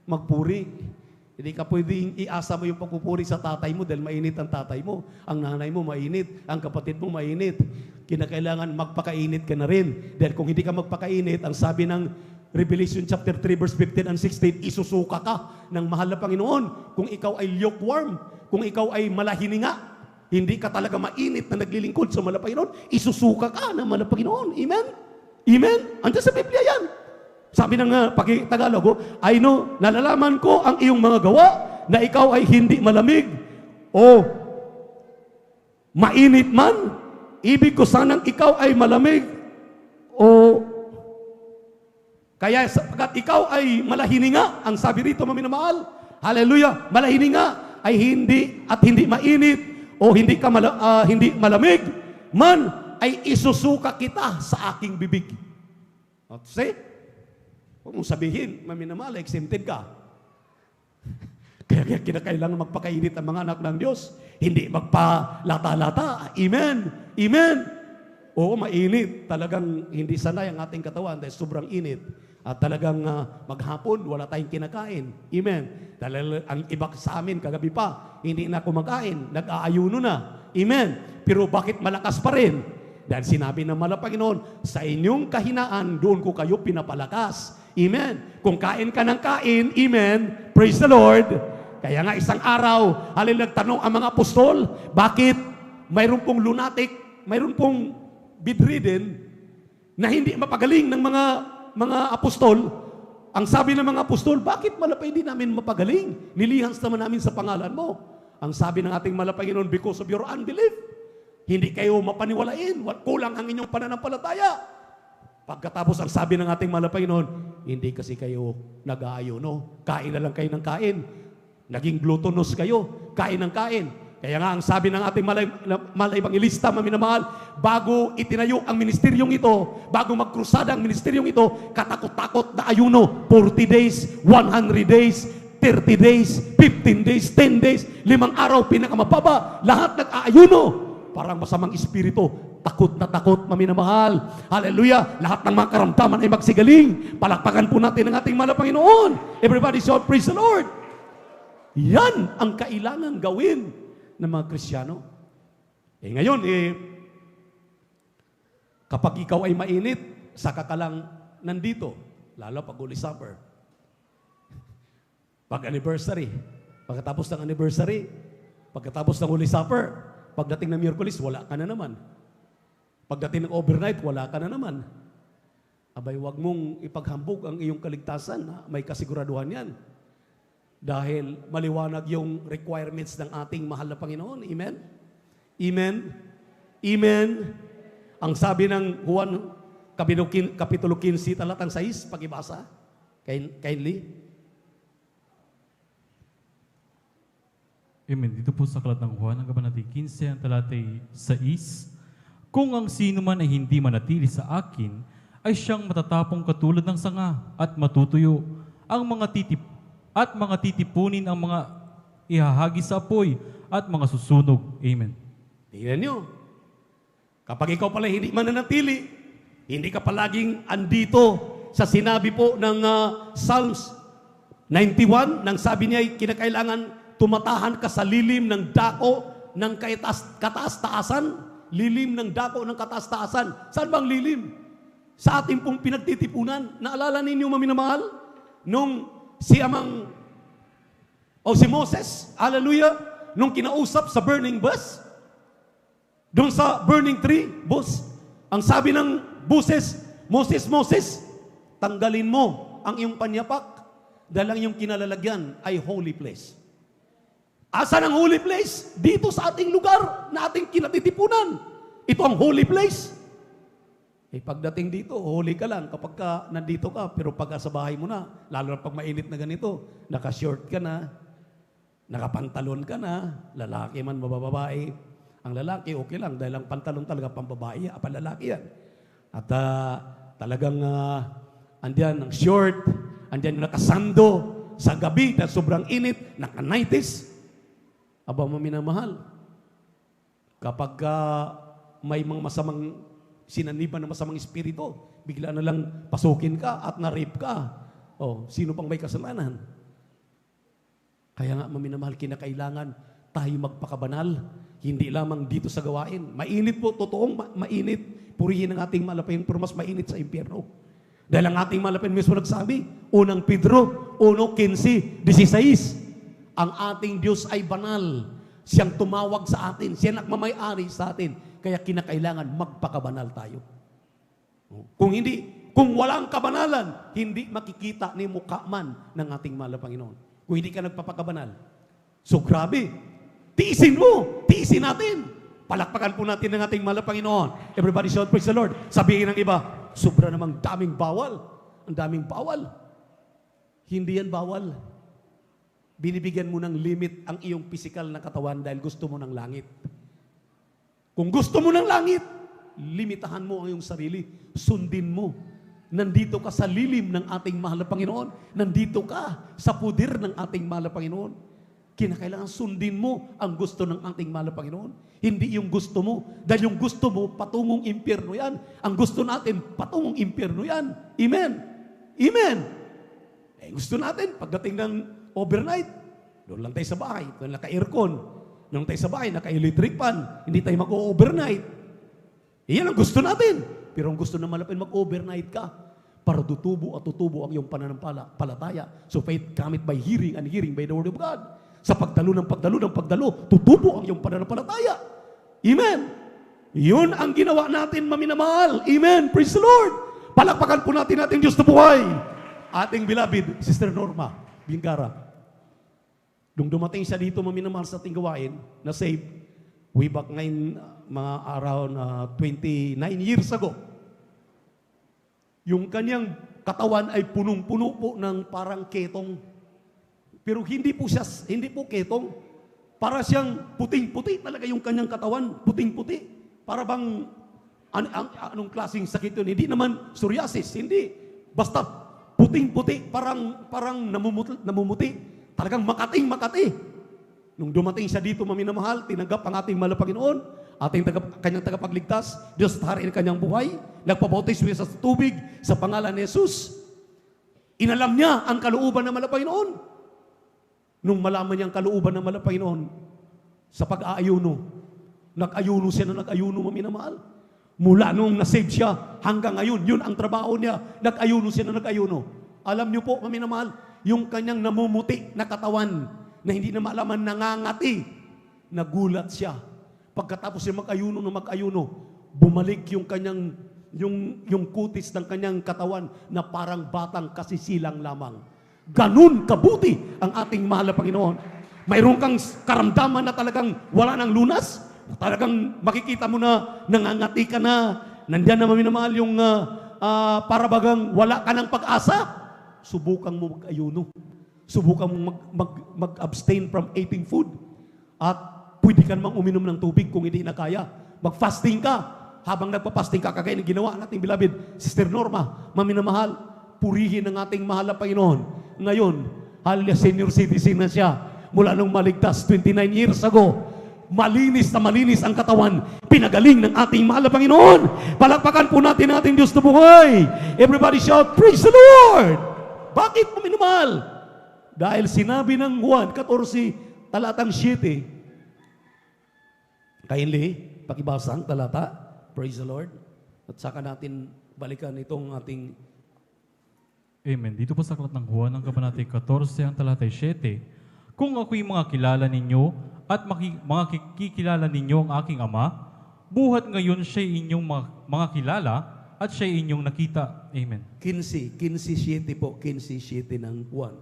Magpuri. Hindi ka pwedeng iasa mo yung pagpupuri sa tatay mo dahil mainit ang tatay mo. Ang nanay mo mainit, ang kapatid mo mainit. Kinakailangan magpakainit ka na rin. Dahil kung hindi ka magpakainit, ang sabi ng Revelation chapter 3 verse 15 and 16, isusuka ka ng mahal na Panginoon. Kung ikaw ay lukewarm, kung ikaw ay malahininga, hindi ka talaga mainit na naglilingkod sa mahal na Panginoon, isusuka ka ng mahal na Panginoon. Amen? Amen? Andiyan sa Biblia yan. Sabi ng pag-Tagalog, I know, nalalaman ko ang iyong mga gawa na ikaw ay hindi malamig o mainit man. Ibig ko sanang ikaw ay malamig o kaya sapagkat ikaw ay malahininga, ang sabi rito maminamahal, hallelujah, malahininga ay hindi mainit o hindi malamig man, ay isusuka kita sa aking bibig. See? Huwag mong sabihin, maminamahal, exempted ka. Kaya kinakailangan magpakainit ang mga anak ng Diyos. Hindi magpalata-lata. Amen. Amen. Oo, mainit. Talagang hindi sanay ang ating katawan dahil sobrang init. At talagang maghapon, wala tayong kinakain. Amen. Dahil ang iba sa amin, kagabi pa, hindi na kumakain. Nag-aayuno na. Amen. Pero bakit malakas pa rin? Dahil sinabi ng mahal na Panginoon, sa inyong kahinaan, doon ko kayo pinapalakas. Amen. Kung kain ka ng kain, amen, praise the Lord. Kaya nga isang araw, nagtanong ang mga apostol, bakit mayroon pong lunatic, mayroon pong bedridden, na hindi mapagaling ng mga apostol. Ang sabi ng mga apostol, bakit malapay hindi namin mapagaling? Nilihans naman namin sa pangalan mo. Ang sabi ng ating mahal na Panginoon, because of your unbelief, hindi kayo mapaniwalain, kulang ang inyong pananampalataya. Pagkatapos ang sabi ng ating mahal na Panginoon, hindi kasi kayo nag-aayuno. Kain na lang kayo ng kain. Naging gluttonous kayo. Kain ng kain. Kaya nga ang sabi ng ating mahal na evangelista, maminamahal, bago itinayo ang ministeryong ito, bago magkrusada ang ministeryong ito, katakot-takot na ayuno. 40 days, 100 days, 30 days, 15 days, 10 days, 5 araw, pinakamababa, lahat nag-aayuno. Parang masamang espiritu, takot na takot, maminamahal. Hallelujah! Lahat ng mga karamdaman ay magsigaling. Palakpakan po natin ang ating mahal na Panginoon. Everybody shout, praise the Lord! Yan ang kailangan gawin ng mga Kristiyano. Ngayon, kapag ikaw ay mainit, saka ka lang nandito, lalo pag Holy Supper. Pag anniversary, pagkatapos ng anniversary, pagkatapos ng Holy Supper, pagdating ng Miyerkules, wala ka na naman. Pagdating ng overnight, wala ka na naman. Abay, wag mong ipaghambog ang iyong kaligtasan. May kasiguraduhan yan. Dahil maliwanag yung requirements ng ating mahal na Panginoon. Amen? Amen? Amen? Ang sabi ng Juan, Kapitulo 15, talatang 6, pakibasa. Kindly. Amen. Dito po sa Aklat ng Juan, ang kabanatay 15, ang talatay 6. Kung ang sino man ay hindi manatili sa akin, ay siyang matatapong katulad ng sanga at matutuyo ang mga titipunin ang mga ihahagi sa apoy at mga susunog. Amen. Tingnan nyo. Kapag ikaw pala hindi mananatili, hindi ka palaging andito sa sinabi po ng Psalms 91, nang sabi niya ay kinakailangan tumatahan ka sa lilim ng dako ng kataas-taasan. Lilim ng dako ng kataas-taasan. Saan bang lilim? Sa ating pong pinagtitipunan. Naalala ninyo, maminamahal? Nung si Moses, hallelujah, nung kinausap sa burning bush, doon sa burning tree, bush, ang sabi ng Moses, tanggalin mo ang iyong panyapak dahil ang iyong kinalalagyan ay holy place. Asan ang holy place? Dito sa ating lugar na ating kinatitipunan. Ito ang holy place. Pagdating dito, holy ka lang kapag nandito ka. Pero pag sa bahay mo na, lalo na pag mainit na ganito, naka-short ka na, nakapantalon ka na, lalaki man, bababae. Ang lalaki, okay lang, dahil ang pantalon talaga pambabae, panlalaki yan. At talagang andyan ang short, andyan yung nakasando sa gabi, dahil sobrang init, naka-nighties. Aba, maminamahal, kapag may mga masamang sinaniban ng masamang espiritu, bigla na lang pasukin ka at na-rape ka. Sino pang may kasalanan? Kaya nga, maminamahal, kinakailangan tayo magpakabanal. Hindi lamang dito sa gawain. Mainit po, totoong mainit. Purihin ang ating malapayang, pero mas mainit sa impyerno. Dahil ang ating malapayang mismo nagsabi, unang Pedro, 1:15-16, ang ating Diyos ay banal. Siyang tumawag sa atin. Siya nagmamay-ari sa atin. Kaya kinakailangan magpakabanal tayo. Kung walang kabanalan, hindi makikita ni mukha man ng ating mahal na Panginoon. Kung hindi ka nagpapakabanal. So grabe. Tiisin mo. Tiisin natin. Palakpakan po natin ng ating mahal na Panginoon. Everybody shout, praise the Lord. Sabihin ng iba, sobra namang daming bawal. Ang daming bawal. Hindi yan bawal. Binibigyan mo ng limit ang iyong physical na katawan dahil gusto mo ng langit. Kung gusto mo ng langit, limitahan mo ang iyong sarili. Sundin mo. Nandito ka sa lilim ng ating mahal na Panginoon. Nandito ka sa puder ng ating mahal na Panginoon. Kinakailangan sundin mo ang gusto ng ating mahal na Panginoon. Hindi yung gusto mo. Dahil yung gusto mo, patungong impyerno yan. Ang gusto natin, patungong impyerno yan. Amen. Amen. Gusto natin, pagdating ng overnight, doon lang tayo sa bahay, doon naka-aircon. Doon tayo sa bahay, naka-electric fan. Hindi tayo mag-overnight. Iyan ang gusto natin. Pero ang gusto na malapit mag-overnight ka para tutubo at tutubo ang iyong pananampalataya. So faith cometh by hearing and hearing by the word of God. Sa pagdalo, tutubo ang iyong pananampalataya. Amen. Yun ang ginawa natin, maminamahal. Amen. Praise the Lord. Palakpakan po natin ating Diyos na buhay. Ating beloved, Sister Norma Bingara. Nung dumating siya dito, maminamahal sa ating gawain, na save, way back ngayon, mga around 29 years ago. Yung kanyang katawan ay punong-puno po ng parang ketong. Pero hindi po ketong. Para siyang puting-puti talaga yung kanyang katawan, puting-puti. Para bang, anong klaseng sakit yun? Hindi naman psoriasis, hindi. Basta puting-puti, parang namumuti. Talagang makati. Nung dumating siya dito, maminamahal, tinanggap ang ating mahal na Panginoon, kanyang tagapagligtas, Diyos taharin ang kanyang buhay, nagpabautismo siya sa tubig, sa pangalan ni Jesus. Inalam niya ang kalooban ng mahal na Panginoon. Nung malaman niya ang kalooban ng mahal na Panginoon, sa pag-aayuno, nag-ayuno siya na nag-ayuno, maminamahal. Mula nung nasave siya, hanggang ngayon, yun ang trabaho niya, nag-ayuno siya na nag-ayuno. Alam niyo po, maminamahal, yung kanyang namumuti na katawan, na hindi na malaman nangangati, nagulat siya. Pagkatapos siya mag-ayuno, bumalik yung kanyang, yung kutis ng kanyang katawan na parang batang kasisilang lamang. Ganun kabuti ang ating mahal na Panginoon. Mayroon kang karamdaman na talagang wala ng lunas, talagang makikita mo na nangangati ka na, nandiyan na maminamahal yung para bagang wala ka ng pag-asa, subukan mo mag-ayuno. Subukan mo mag-abstain from eating food. At pwede ka namang uminom ng tubig kung hindi na kaya. Mag-fasting ka. habang nagpapasting ka, kagaya ng ginawa nating beloved Sister Norma, maminamahal, purihin ang ating mahal na Panginoon. Ngayon, hallelujah, senior citizen na siya mula nung maligtas 29 years ago. Malinis na malinis ang katawan, pinagaling ng ating mahal na Panginoon. Palakpakan po natin ang ating Diyos na buhay. Everybody shout, praise the Lord! Bakit mo minamahal? Dahil sinabi ng Juan 14, talatang 7. Kindly, pakibasa ang talata. Praise the Lord. At saka natin balikan itong ating... Amen. Dito po sa aklat ng Juan, ang kabanatay 14, ang talatay 7. Kung ako'y mga kilala ninyo at mga kikilala ninyo ang aking Ama, buhat ngayon siya'y inyong mga kilala at siya'y inyong nakita. Amen. 15:7 po. 15:7 ng Juan.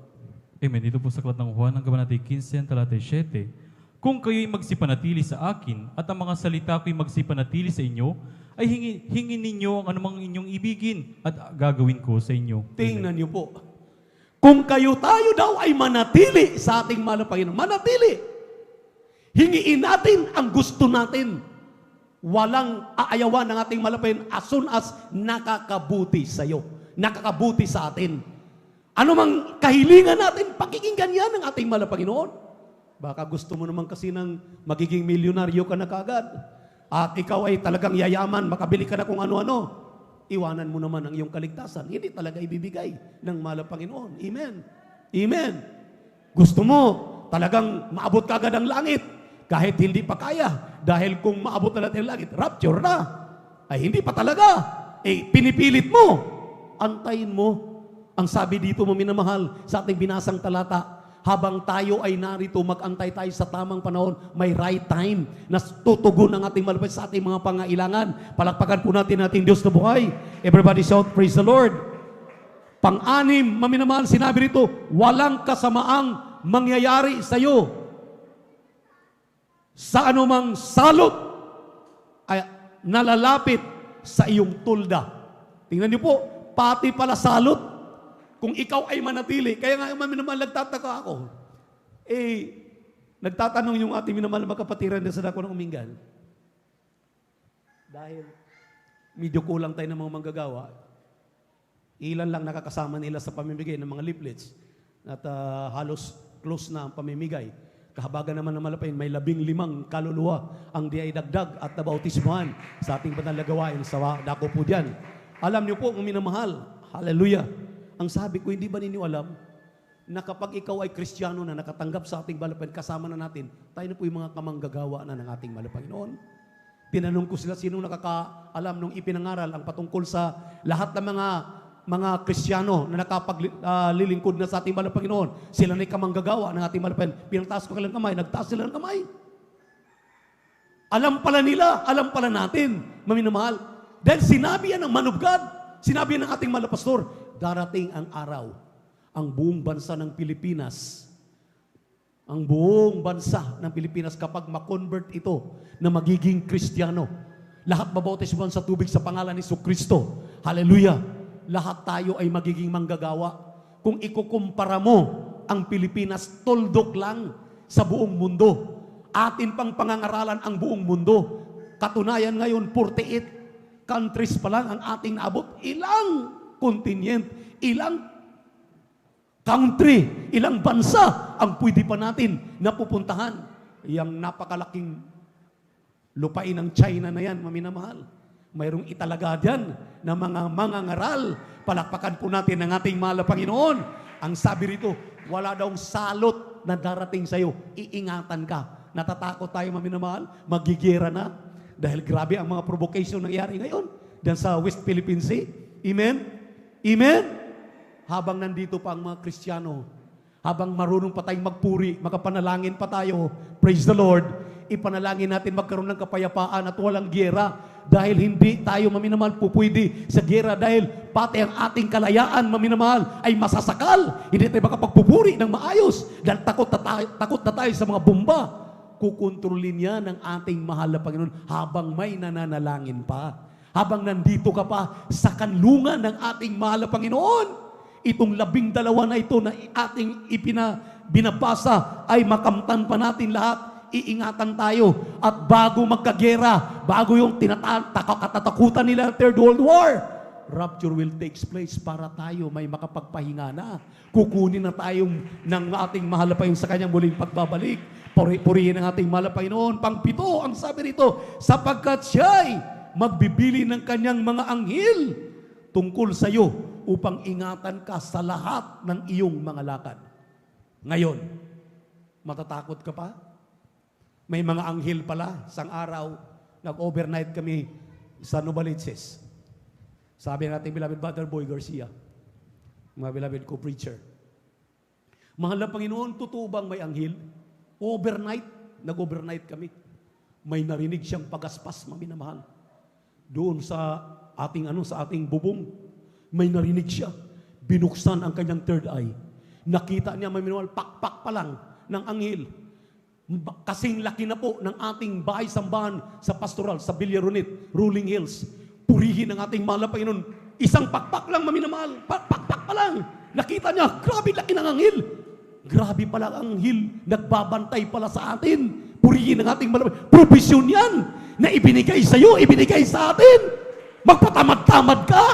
Amen. Dito po sa aklat ng Juan, ang kabanatay 15, ang talatay 7. Kung kayo'y magsipanatili sa akin at ang mga salita ko'y magsipanatili sa inyo, ay hingin ninyo ang anumang inyong ibigin at gagawin ko sa inyo. Tingnan niyo po. Kung tayo daw ay manatili sa ating mahal na Panginoon, manatili. Hingiin natin ang gusto natin. Walang aayawan ng ating mahal na Panginoon as soon as nakakabuti sa iyo. Nakakabuti sa atin. Ano mang kahilingan natin, pakikinggan yan ng ating mahal na Panginoon. Baka gusto mo naman kasi ng magiging milyonaryo ka na kagad. At ikaw ay talagang yayaman, makabili ka na kung ano-ano. Iwanan mo naman ang iyong kaligtasan. Hindi talaga ibibigay ng mahal na Panginoon. Amen. Amen. Gusto mo talagang maabot ka agad ang langit kahit hindi pa kaya. Dahil kung maabot na natin ang langit, rapture na. Ay hindi pa talaga. Pinipilit mo. Antayin mo. Ang sabi dito mo minamahal sa ating binasang talata, habang tayo ay narito, mag-antay tayo sa tamang panahon, may right time na tutugon ang ating malapit sa ating mga pangailangan. Palakpakan po natin ating Diyos na buhay. Everybody shout, praise the Lord. Pang-anim, maminamahal, sinabi rito, walang kasamaang mangyayari sa iyo. Sa anumang salot ay nalalapit sa iyong tulda. Tingnan niyo po, pati pala salot, kung ikaw ay manatili, kaya nga naman nagtataka ako. Nagtatanong yung ating minamahal na kapatiran na sa dako ng Umingan. Dahil medyo kulang tayo ng mga manggagawa, ilan lang nakakasama nila sa pamimigay ng mga leaflets at halos close na ang pamimigay. Kahabagan naman ng malapay, may 15 kaluluwa ang di ay dagdag at nabautismuhan sa ating banal na gawain sa dako po dyan. Alam niyo po, ang minamahal, hallelujah. Ang sabi ko, hindi ba ninyo alam na kapag ikaw ay Kristiyano na nakatanggap sa ating balapan, kasama na natin, tayo na po yung mga kamanggagawa na ng ating Panginoon. Tinanong ko sila, sino nakakaalam nung ipinangaral ang patungkol sa lahat ng mga Kristiyano na nakapaglilingkod na sa ating Panginoon. Sila na kamanggagawa ng ating Panginoon. Pinagtaas ko kanilang kamay, nagtaas sila ng kamay. Alam pala nila, alam pala natin, maminamahal. Dahil sinabi yan ng man of God, sinabi yan ng ating pastor, darating ang araw, ang buong bansa ng Pilipinas, kapag makonvert ito na magiging Kristiyano, lahat mabautismuhan sa tubig sa pangalan ni Jesucristo. Hallelujah! Lahat tayo ay magiging manggagawa. Kung ikukumpara mo ang Pilipinas, tuldok lang sa buong mundo. Atin pang pangangaralan ang buong mundo. Katunayan ngayon, 48 countries pa lang ang ating naabot. Ilang continent, ilang country, ilang bansa ang pwede pa natin napupuntahan. Yang napakalaking lupain ng China na yan, maminamahal. Mayroong italaga dyan na mga mangangaral. Palakpakan po natin ang ating mahal na Panginoon. Ang sabi rito, wala daw salot na darating sa iyo. Iingatan ka. Natatakot tayo, maminamahal. Magigera na. Dahil grabe ang mga provocation nangyari ngayon dyan sa West Philippine Sea. Amen? Amen? Habang nandito pa ang mga Kristiyano, habang marunong pa tayong magpuri, makapanalangin pa tayo, praise the Lord, ipanalangin natin magkaroon ng kapayapaan at walang giyera. Dahil hindi tayo, maminamahal, pupwede sa giyera dahil pati ang ating kalayaan, maminamahal, ay masasakal. Hindi tayo makapagpupuri ng maayos dahil takot na tayo sa mga bomba. Kukontrolin yan ng ating mahal na Panginoon habang may nananalangin pa. Habang nandito ka pa sa kanlungan ng ating mahal na Panginoon, itong 12 na ito na ating binabasa ay makamtan pa natin lahat. iingatan tayo. At bago magkagera, bago yung katatakutan nila ng Third World War, rapture will take place para tayo may makapagpahinga na. Kukunin na tayong ng ating mahal na Panginoon sa kanyang muling pagbabalik. Purihin ang ating mahal na Panginoon. Pang-7, ang sabi rito, sapagkat siya'y magbibili ng kanyang mga anghel tungkol sa iyo upang ingatan ka sa lahat ng iyong mga lakad. Ngayon, matatakot ka pa? May mga anghel pala. Isang araw, nag-overnight kami sa Novaliches. Sabi natin, beloved Brother Boy Garcia, mga beloved co-preacher, mahal na Panginoon, totoo bang may anghel? Overnight, nag-overnight kami. May narinig siyang pagaspas, maminamahal. Doon sa ating bubong, may narinig siya. Binuksan ang kanyang third eye. Nakita niya, maminamahal, pakpak pa lang ng anghel. Kasing laki na po ng ating bahay-sambahan sa pastoral, sa Villaronit, Rolling Hills. Purihin ang ating mahal na Panginoon. Isang pakpak lang, maminamahal. Pakpak pa lang. Nakita niya, grabe laki ng anghel. Grabe pala ang anghel. Nagbabantay pala sa atin. Purihin ang ating mahal na Panginoon. Provision yan na ibinigay sa iyo, ibinigay sa atin. Magpatamad-tamad ka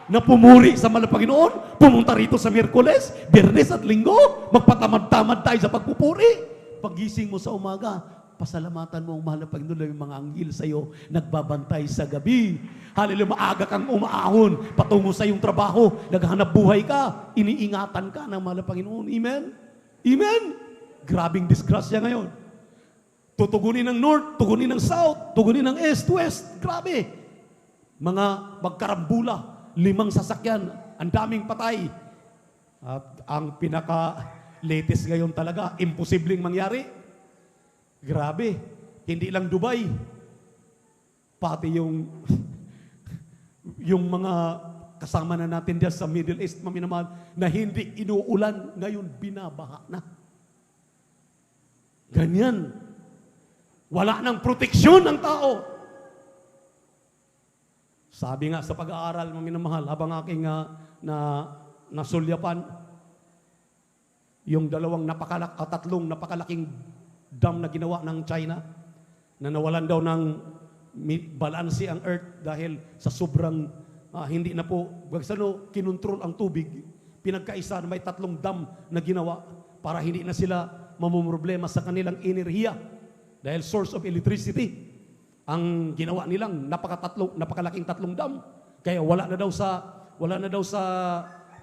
na pumuri sa mahal na Panginoon. Pumunta rito sa Miyerkules, Biyernes at Linggo. Magpatamad-tamad tayo sa pagpupuri. Pagising mo sa umaga, pasalamatan mo ang mahal na Panginoon ng mga anghel sa iyo, nagbabantay sa gabi. Hallelujah, maaga kang umaahon, patungo sa iyong trabaho, naghahanap buhay ka, iniingatan ka ng mahal na Panginoon. Amen? Amen? Grabing disgrasya ngayon. Tutugunin ng North, tugunin ng South, tugunin ng East, West. Grabe. Mga magkarambula, 5 sasakyan, ang daming patay. At ang pinaka-latest ngayon talaga, imposibleng mangyari. Grabe. Hindi lang Dubai. Pati yung mga kasama na natin diyan sa Middle East, maminamahal, na hindi inuulan, ngayon binabaha na. Ganyan. Wala nang proteksyon ng tao. Sabi nga sa pag-aaral, maminamahal, habang aking nasulyapan, yung tatlong napakalaking dam na ginawa ng China, na nawalan daw ng balanse ang earth dahil sa sobrang hindi na po, kinontrol ang tubig. Pinagkaisa na may 3 dam na ginawa para hindi na sila mamumroblema sa kanilang enerhiya dahil source of electricity. Ang ginawa nilang napakalaking 3 dam. Kaya wala na daw sa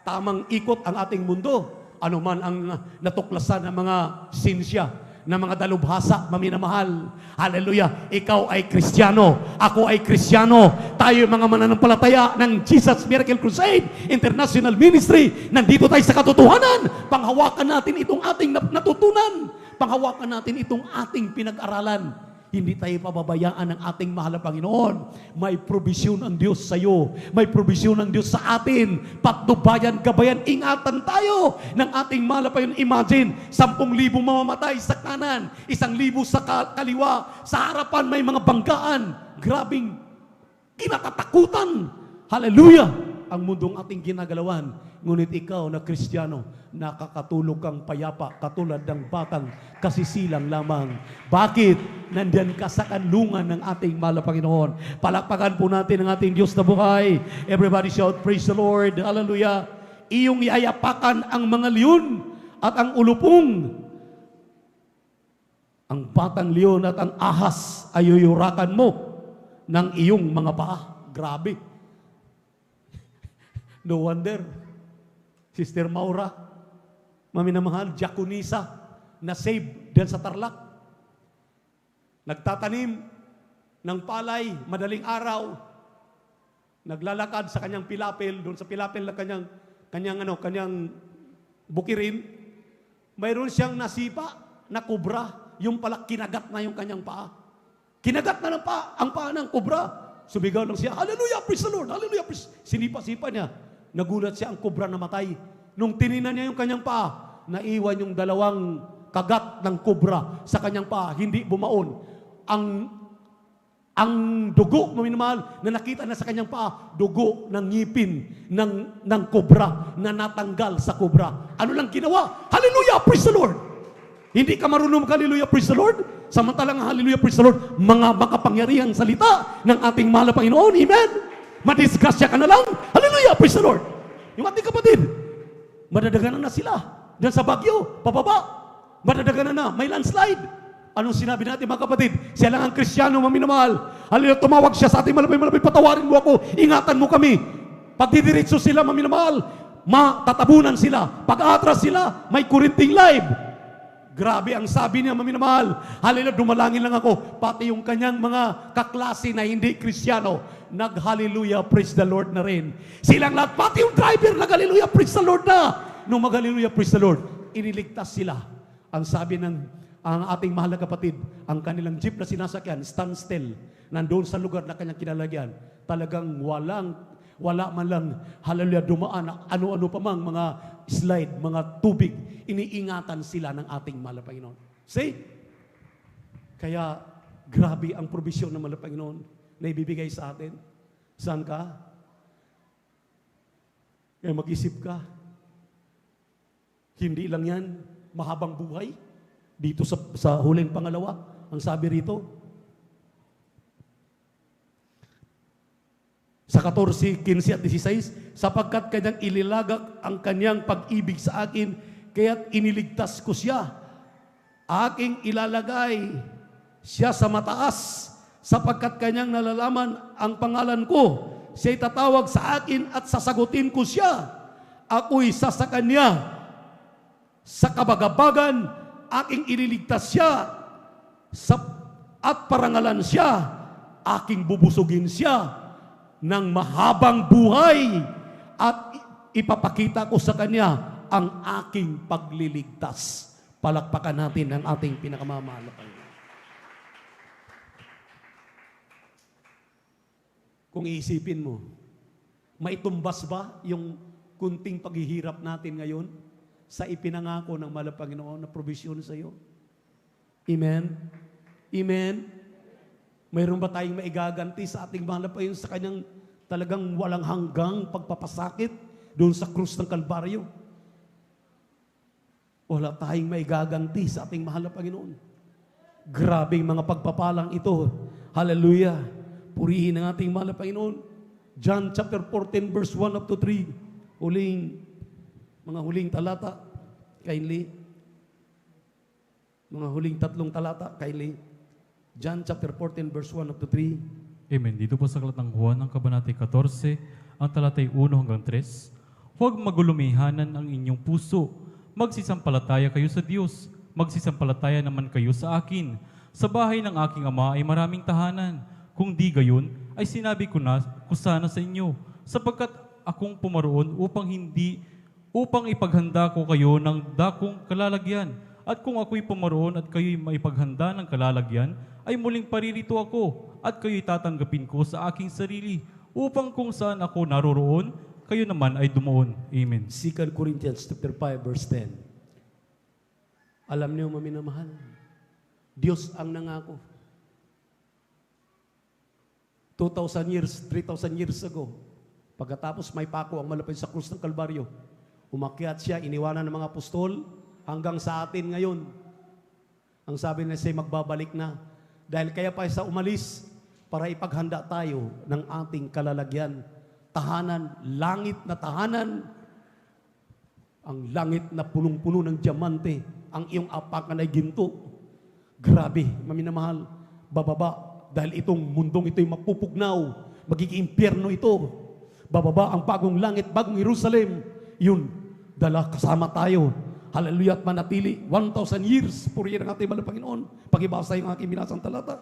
tamang ikot ang ating mundo. Ano man ang natuklasan ng mga sinsya, ng mga dalubhasa, maminamahal. Hallelujah. Ikaw ay Kristiyano. Ako ay Kristiyano. Tayo mga mananampalataya ng Jesus Miracle Crusade International Ministry. Nandito tayo sa katotohanan. Panghawakan natin itong ating natutunan. Panghawakan natin itong ating pinag-aralan. Hindi tayo pababayaan ng ating mahal na Panginoon. May provision ang Diyos sa iyo. May provision ang Diyos sa atin. Patnubayan, gabayan, ingatan tayo ng ating mahal na Panginoon. Imagine, 10,000 mamamatay sa kanan, 1,000 sa kaliwa. Sa harapan may mga banggaan. Grabing kinatatakutan. Hallelujah! Ang mundong ating ginagalawan. Ngunit ikaw na Kristiyano, nakakatulog kang payapa katulad ng batang kasisilang lamang. Bakit? Nandyan ka sa kanlungan ng ating mahal na Panginoon. Palakpakan po natin ang ating Diyos na buhay. Everybody shout, praise the Lord. Hallelujah. Iyong iayapakan ang mga leon at ang ulupong. Ang batang leon at ang ahas ay yuyurakan mo ng iyong mga paa. Grabe. No wonder, Sister Maura, maminamahal, Diakonisa, na save dyan sa Tarlac. Nagtatanim ng palay, madaling araw, naglalakad sa kanyang pilapil, doon sa pilapil na kanyang bukirin, mayroon siyang nasipa na kubra, yung pala kinagat na yung kanyang paa. Kinagat na ang paa ng kubra. Sumigaw lang siya, hallelujah, praise the Lord, hallelujah, praise. Sinipa-sipa niya. Nagulat siya, ang kubra namatay. Nung tininan niya yung kanyang paa, naiwan yung 2 kagat ng kubra sa kanyang paa, hindi bumaon. Ang dugo, maminamahal, na nakita na sa kanyang paa, dugo ng ngipin ng kubra na natanggal sa kubra. Ano lang ginawa? Hallelujah! Praise the Lord! Hindi ka marunong hallelujah, praise the Lord. Samantalang hallelujah, praise the Lord, mga makapangyarihan salita ng ating mahal na Panginoon. Amen. Madisgrasya ka na lang. Hallelujah, praise the Lord. Yung ating kapatid, madadaganan na sila. Diyan sa Baguio, pababa. Madadaganan na, may landslide. Anong sinabi natin mga kapatid? Siya lang ang Kristiyano maminamahal. Hallelujah, tumawag siya sa ating malapay, patawarin mo ako, ingatan mo kami. Pag didiretso sila maminamahal, matatabunan sila. Pag atras sila, may kurinting live. Grabe ang sabi niya, maminamahal. Hallelujah, dumalangin lang ako. Pati yung kanyang mga kaklase na hindi Kristiyano, nag-hallelujah, praise the Lord na rin. Silang lahat, pati yung driver, nag-hallelujah, praise the Lord na. Nung mag-hallelujah, praise the Lord, iniligtas sila. Ang sabi ng ang ating mahal na kapatid, ang kanilang jeep na sinasakyan, standstill, nandoon sa lugar na kanyang kinalagyan. Talagang wala man lang, hallelujah, dumaan na ano-ano pa mang mga slide, mga tubig, iniingatan sila ng ating mahal na Panginoon. See? Kaya, grabe ang probisyon ng mahal na Panginoon na ibibigay sa atin. Saan ka? Kaya mag-isip ka. Hindi lang yan, mahabang buhay. Dito sa huling pangalawa, ang sabi rito, sa 14, 15 at 16, sapagkat kanyang ililagak ang kanyang pag-ibig sa akin, kaya't iniligtas ko siya. Aking ilalagay siya sa mataas, sapagkat kanyang nalalaman ang pangalan ko. Siya'y tatawag sa akin at sasagutin ko siya. Ako'y sasaka niya sa kabagabagan, aking ililigtas siya at parangalan siya, aking bubusugin siya ng mahabang buhay at ipapakita ko sa kanya ang aking pagliligtas. Palakpakan natin ang ating pinakamamahal na Panginoon. Kung iisipin mo, maitumbas ba yung kunting paghihirap natin ngayon sa ipinangako ng mahal na Panginoon na provision sa iyo? Amen? Amen? Mayroon ba tayong maigaganti sa ating mahal na Panginoon sa kanyang talagang walang hanggang pagpapasakit doon sa krus ng Kalbaryo? Wala tayong maigaganti sa ating mahal na Panginoon. Grabing mga pagpapalang ito. Hallelujah! Purihin ang ating mahal na Panginoon. John chapter 14 verse 1 up to 3. Mga huling talata, kindly. Mga huling 3 talata, kindly. John chapter 14 verse 1 up to 3. Amen. Dito po sa Aklat ng Juan, ang Kabanatay 14, ang talatay 1 hanggang 3. Huwag magulumihanan ang inyong puso. Magsisampalataya kayo sa Diyos. Magsisampalataya naman kayo sa akin. Sa bahay ng aking ama ay maraming tahanan. Kung di gayon, ay sinabi ko sana sa inyo, sapagkat akong pumaroon upang ipaghanda ko kayo ng dakong kalalagyan. At kung ako'y pumaroon at kayo'y maipaghanda ng kalalagyan, ay muling paririto ako at kayo'y tatanggapin ko sa aking sarili, upang kung saan ako naroroon, kayo naman ay dumoon. Amen. 2 Corinthians chapter 5 verse 10. Alam niyo, maminamahal, Diyos ang nangako. 2,000 years, 3,000 years ago, pagkatapos may pako ang malapit sa krus ng Kalbaryo, umakyat siya, iniwanan ng mga apostol, hanggang sa atin ngayon. Ang sabi niya siya, magbabalik na. Dahil kaya pa siya umalis para ipaghanda tayo ng ating kalalagyan. Tahanan, langit na tahanan, ang langit na punong-puno ng diamante, ang iyong apakan ay ginto. Grabe, maminamahal, bababa, dahil itong mundong ito'y mapupugnaw, magiging impyerno ito. Bababa ang bagong langit, bagong Jerusalem, yun, dala kasama tayo. Hallelujah at manatili 1,000 years. Purihin ang ating mahal na Panginoon. Pag-ibasa yung aking binasang talata.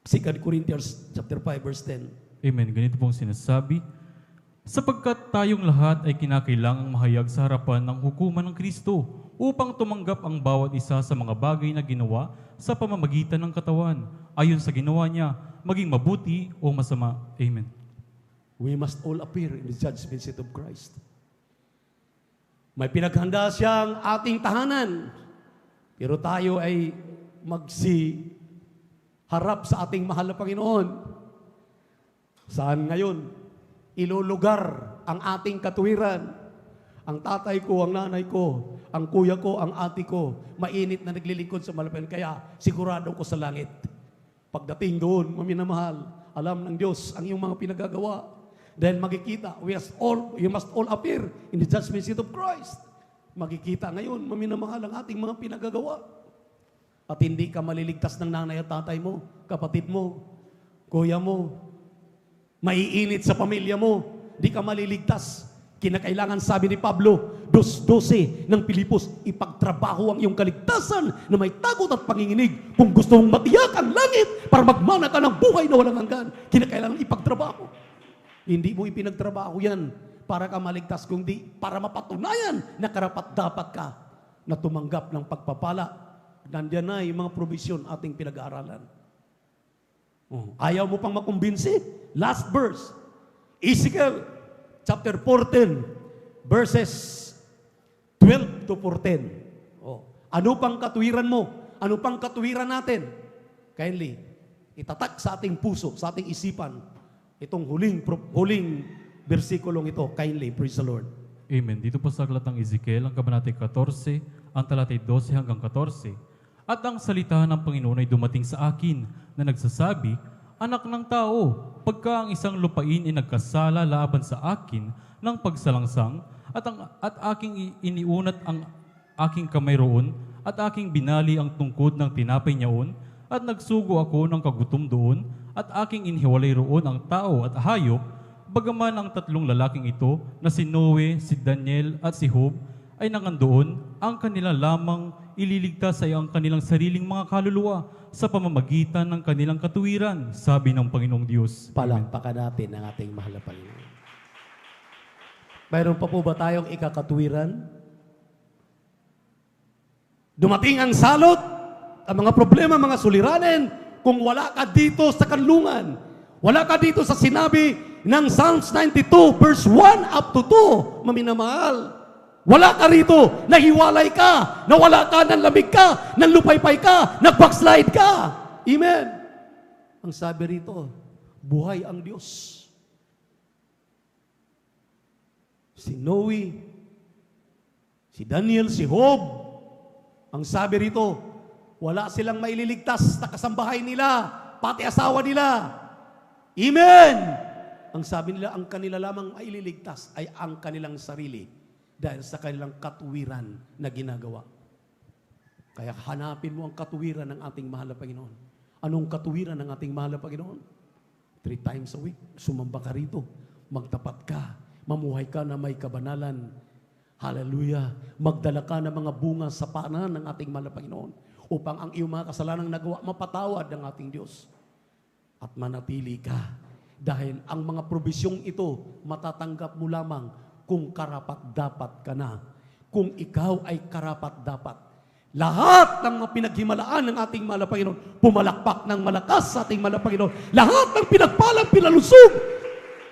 2 Corinthians chapter 5 verse 10. Amen. Ganito pong sinasabi, sapagkat tayong lahat ay kinakailangang mahayag sa harapan ng hukuman ng Kristo upang tumanggap ang bawat isa sa mga bagay na ginawa sa pamamagitan ng katawan, ayon sa ginawa niya, maging mabuti o masama. Amen. We must all appear in the judgment seat of Christ. May pinaghanda siyang ating tahanan, pero tayo ay harap sa ating mahal na Panginoon. Saan ngayon? Ilulugar ang ating katuwiran. Ang tatay ko, ang nanay ko, ang kuya ko, ang ate ko, mainit na naglilingkod sa malapitan. Kaya sigurado ko sa langit. Pagdating doon, maminamahal, alam ng Diyos ang iyong mga pinagagawa. Dahil makikita, you must all appear in the judgment seat of Christ. Makikita ngayon, maminamahal ang ating mga pinagagawa. At hindi ka maliligtas ng nanay at tatay mo, kapatid mo, kuya mo, maiinit sa pamilya mo, di ka maliligtas. Kinakailangan, sabi ni Pablo, 2:12 ng Pilipos, ipagtrabaho ang iyong kaligtasan na may takot at panginginig kung gusto mong matiyak ang langit para magmana ka ng buhay na walang hanggan. Kinakailangan ipagtrabaho. Hindi mo ipinagtrabaho yan para ka maligtas, kundi para mapatunayan na karapat-dapat ka na tumanggap ng pagpapala. Nandiyan na yung mga provision ating pinag-aaralan. Ayaw mo pang makumbinsi? Last verse. Ezekiel chapter 14, verses 12 to 14. Ano pang katuwiran mo? Ano pang katuwiran natin? Kindly, itatak sa ating puso, sa ating isipan, itong huling versikulong ito. Kindly, praise the Lord. Amen. Dito po sa aklat ng Ezekiel, ang kabanatay 14, ang talatay 12 hanggang 14. At ang salita ng Panginoon ay dumating sa akin na nagsasabi, Anak ng tao, pagka ang isang lupain ay nagkasala laban sa akin ng pagsalangsang at aking iniunat ang aking kamay roon at aking binali ang tungkod ng tinapay niyaon at nagsugo ako ng kagutom doon at aking inhiwalay roon ang tao at hayop, bagaman ang tatlong lalaking ito na si Noe, si Daniel at si Job ay nangandoon, ang kanila lamang ililigtas ay ang kanilang sariling mga kaluluwa sa pamamagitan ng kanilang katuwiran, sabi ng Panginoong Diyos. Palakpakan natin ang ating mahal na Panginoon. Mayroon pa po ba tayong ikakatuwiran? Dumating ang salot, ang mga problema, mga suliranin, kung wala ka dito sa kanlungan, wala ka dito sa sinabi ng Psalms 92, verse 1 up to 2, maminamahal. Wala ka rito, nahiwalay ka, nawala ka, nanlamig ka, nanlupaypay ka, nag-backslide ka. Amen. Ang sabi rito, buhay ang Diyos. Si Noe, si Daniel, si Job, ang sabi rito, wala silang maililigtas na kasambahay nila, pati asawa nila. Amen. Ang sabi nila, ang kanila lamang maililigtas ay ang kanilang sarili. Dahil sa kanilang katuwiran na ginagawa. Kaya hanapin mo ang katuwiran ng ating mahal na Panginoon. Anong katuwiran ng ating mahal na Panginoon? 3 times a week, sumamba ka rito, magtapat ka, mamuhay ka na may kabanalan. Hallelujah! Magdala ka ng mga bunga sa paanan ng ating mahal na Panginoon upang ang iyong mga kasalanang nagawa, mapatawad ng ating Diyos. At manatili ka. Dahil ang mga probisyong ito, matatanggap mo lamang kung karapat-dapat ka na. Kung ikaw ay karapat-dapat. Lahat ng mga pinaghimalaan ng ating mahal na Panginoon, pumalakpak ng malakas sa ating mahal na Panginoon. Lahat ng pinagpalang, pinalusog,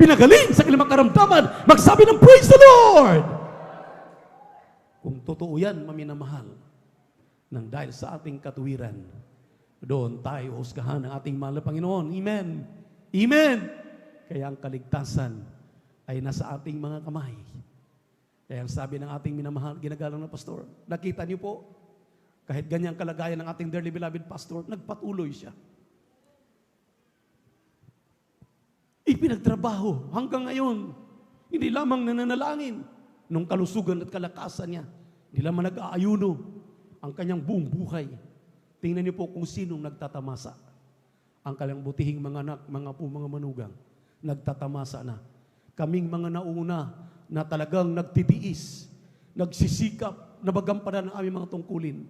pinagaling sa kanilang karamdaman, magsabi ng praise the Lord! Kung totoo yan, maminamahal, nang dahil sa ating katuwiran, doon tayo husgahan ng ating mahal na Panginoon. Amen! Amen! Kaya ang kaligtasan ay nasa ating mga kamay. Kaya ang sabi ng ating minamahal, ginagalang na pastor, nakita niyo po, kahit ganyang kalagayan ng ating dearly beloved pastor, nagpatuloy siya. Ipinagtrabaho hanggang ngayon. Hindi lamang nananalangin nung kalusugan at kalakasan niya. Hindi lamang nag-aayuno ang kanyang buong buhay. Tingnan niyo po kung sinong nagtatamasa. Ang kanyang butihing mga anak, mga manugang, nagtatamasa na. Kaming mga nauna na talagang nagtitiis, nagsisikap, nabagampanan ang aming mga tungkulin.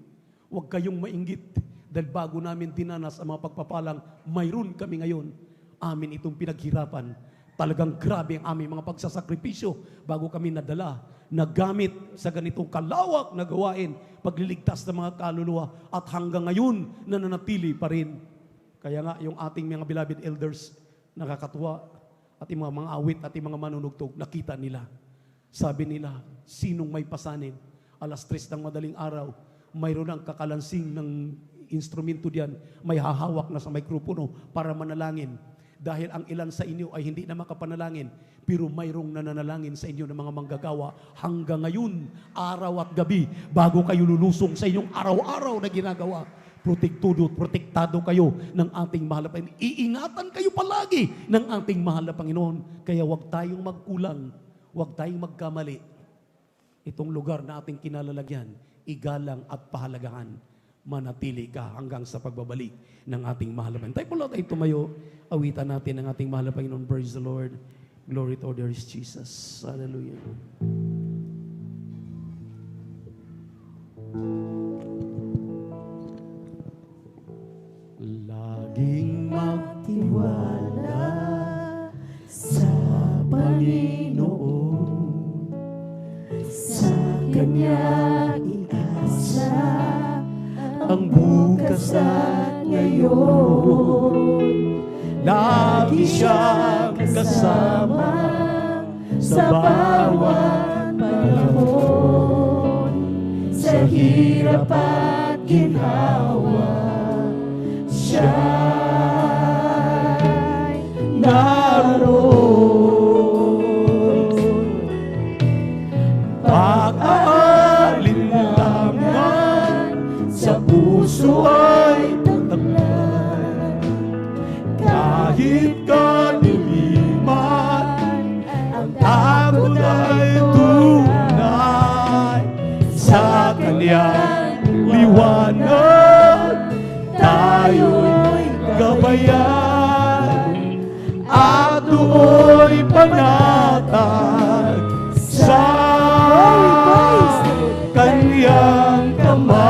Huwag kayong mainggit dahil bago namin dinanas ang mga pagpapalang, mayroon kami ngayon. Amin itong pinaghirapan. Talagang grabe ang aming mga pagsasakripisyo bago kami nadala, nagamit sa ganitong kalawak na gawain, pagliligtas ng mga kaluluwa at hanggang ngayon nananatili pa rin. Kaya nga yung ating mga beloved elders, nakakatuwa, at yung mga awit at yung mga manunugtog, nakita nila. Sabi nila, sinong may pasanin? 3:00 ng madaling araw, mayroon ang kakalansing ng instrumento diyan, may hahawak na sa mikropono para manalangin. dahil ang ilan sa inyo ay hindi na makapanalangin, pero mayroong nananalangin sa inyo ng mga manggagawa hanggang ngayon, araw at gabi, bago kayo lulusong sa inyong araw-araw na ginagawa. Protektado kayo ng ating mahal na Panginoon. Iingatan kayo palagi ng ating mahal na Panginoon. Kaya huwag tayong magkulang, huwag tayong magkamali. Itong lugar na ating kinalalagyan, igalang at pahalagahan. Manatili ka hanggang sa pagbabalik ng ating mahal na Panginoon. Tayo po lang tayo tumayo, awitan natin ang ating mahal na Panginoon. Praise the Lord. Glory to our Jesus. Hallelujah. Laging magtiwala sa Panginoon, sa Kanya iasa ang bukas at ngayon. Lagi siyang kasama sa bawat panahon, sa hirap at ginhawa. Siya'y naroon. Pag-aalinlangan sa puso ay taglay, kahit kadiliman ang takot ay tunay. Sa Kanyang liwanag tayo'y gabayan at do'y panatag sa Kanyang kamay.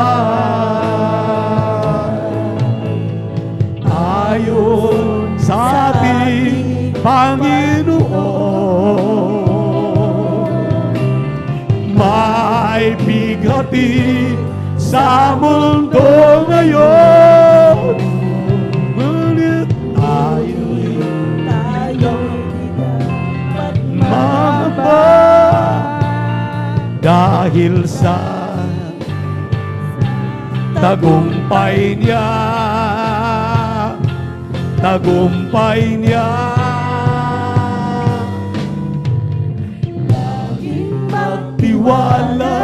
Ayon sa ating Panginoon, may bigati sa mundo ngayon. Ngunit tayo'y dapat mangamba dahil sa tagumpay niya. Tagumpay niya. Laging magtiwala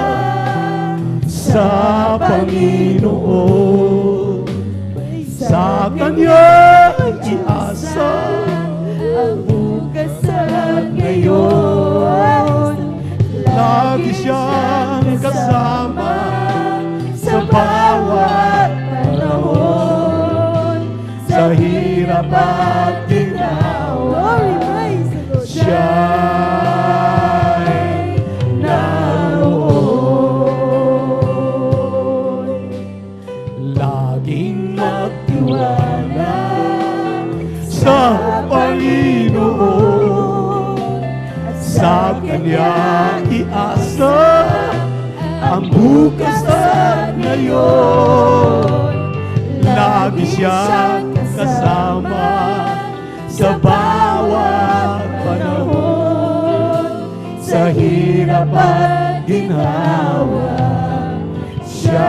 sa Panginoon, sa Kanya iasa ang bukas at ngayon. Lagi siyang kasama sa bawat panahon, sa hirap at ginawa. Siya'y naroon. Laging magtiwala sa Panginoon, sa Kanya iasa ang bukas at ngayon. Lagi siyang kasama sa bawat panahon, sa hirap at ginhawa. Siya'y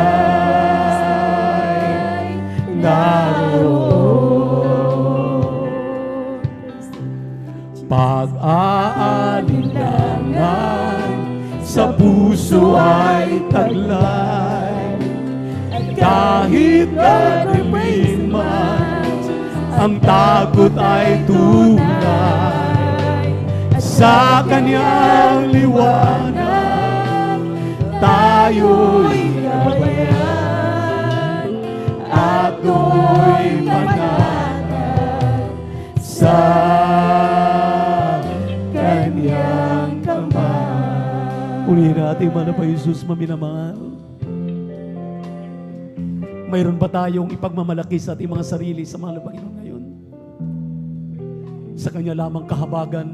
naroon. Pag-aalinlangan sa puso ay taglay, kahit kadiliman ang takot ay tunay. Sa Kanyang liwanag tayo'y gabayan at do'y manatag sa Kanyang kamay. Uli natin man pa Jesus maminamahal. Mayroon ba tayong ipagmamalaki sa ating mga sarili sa mahal na Panginoon ngayon? Sa Kanya lamang kahabagan,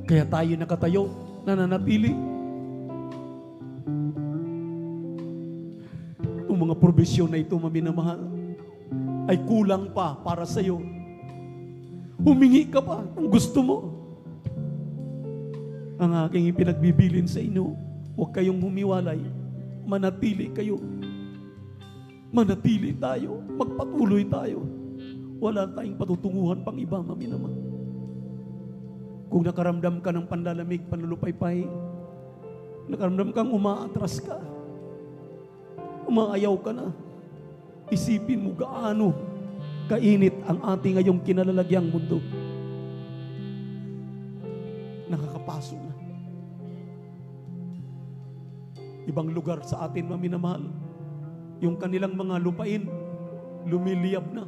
kaya tayo nakatayo, nananatili. Itong mga probisyon na ito, maminamahal, ay kulang pa para sa iyo. Humingi ka pa kung gusto mo. Ang aking ipinagbibilin sa inyo, huwag kayong humiwalay, manatili kayo. Manatili tayo, magpatuloy tayo. Wala tayong patutunguhan pang iba, mami naman. Kung nakaramdam ka ng panlalamig, panlulupaypay, nakaramdam kang umaatras ka, umaayaw ka na, isipin mo gaano kainit ang ating ngayong kinalalagyang mundo. Nakakapaso na. Ibang lugar sa atin, maminamahal, yung kanilang mga lupain, lumiliyab na.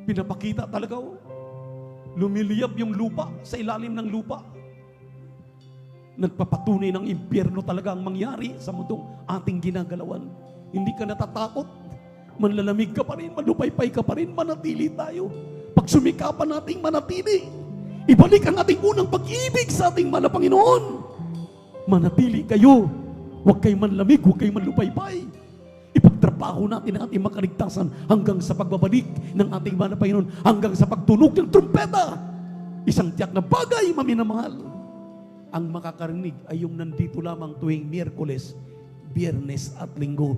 Pinapakita talaga, oh. Lumiliyab yung lupa sa ilalim ng lupa. Nagpapatunay ng impyerno talaga ang mangyari sa mundong ating ginagalawan. Hindi ka natatakot. Manlalamig ka pa rin, malupaypay ka pa rin, manatili tayo. Pag sumikapan nating manatili, ibalik ang ating unang pag-ibig sa ating mahal na Panginoon. Manatili kayo. Huwag kayo manlamig, huwag kayo manlupaypay. Ipagtrabaho natin ang ating makaligtasan hanggang sa pagbabalik ng ating mahal na Panginoon, hanggang sa pagtunog ng trumpeta. Isang tiyak na bagay, maminamahal. Ang makakarinig ay yung nandito lamang tuwing Miyerkules, Biyernes at Linggo.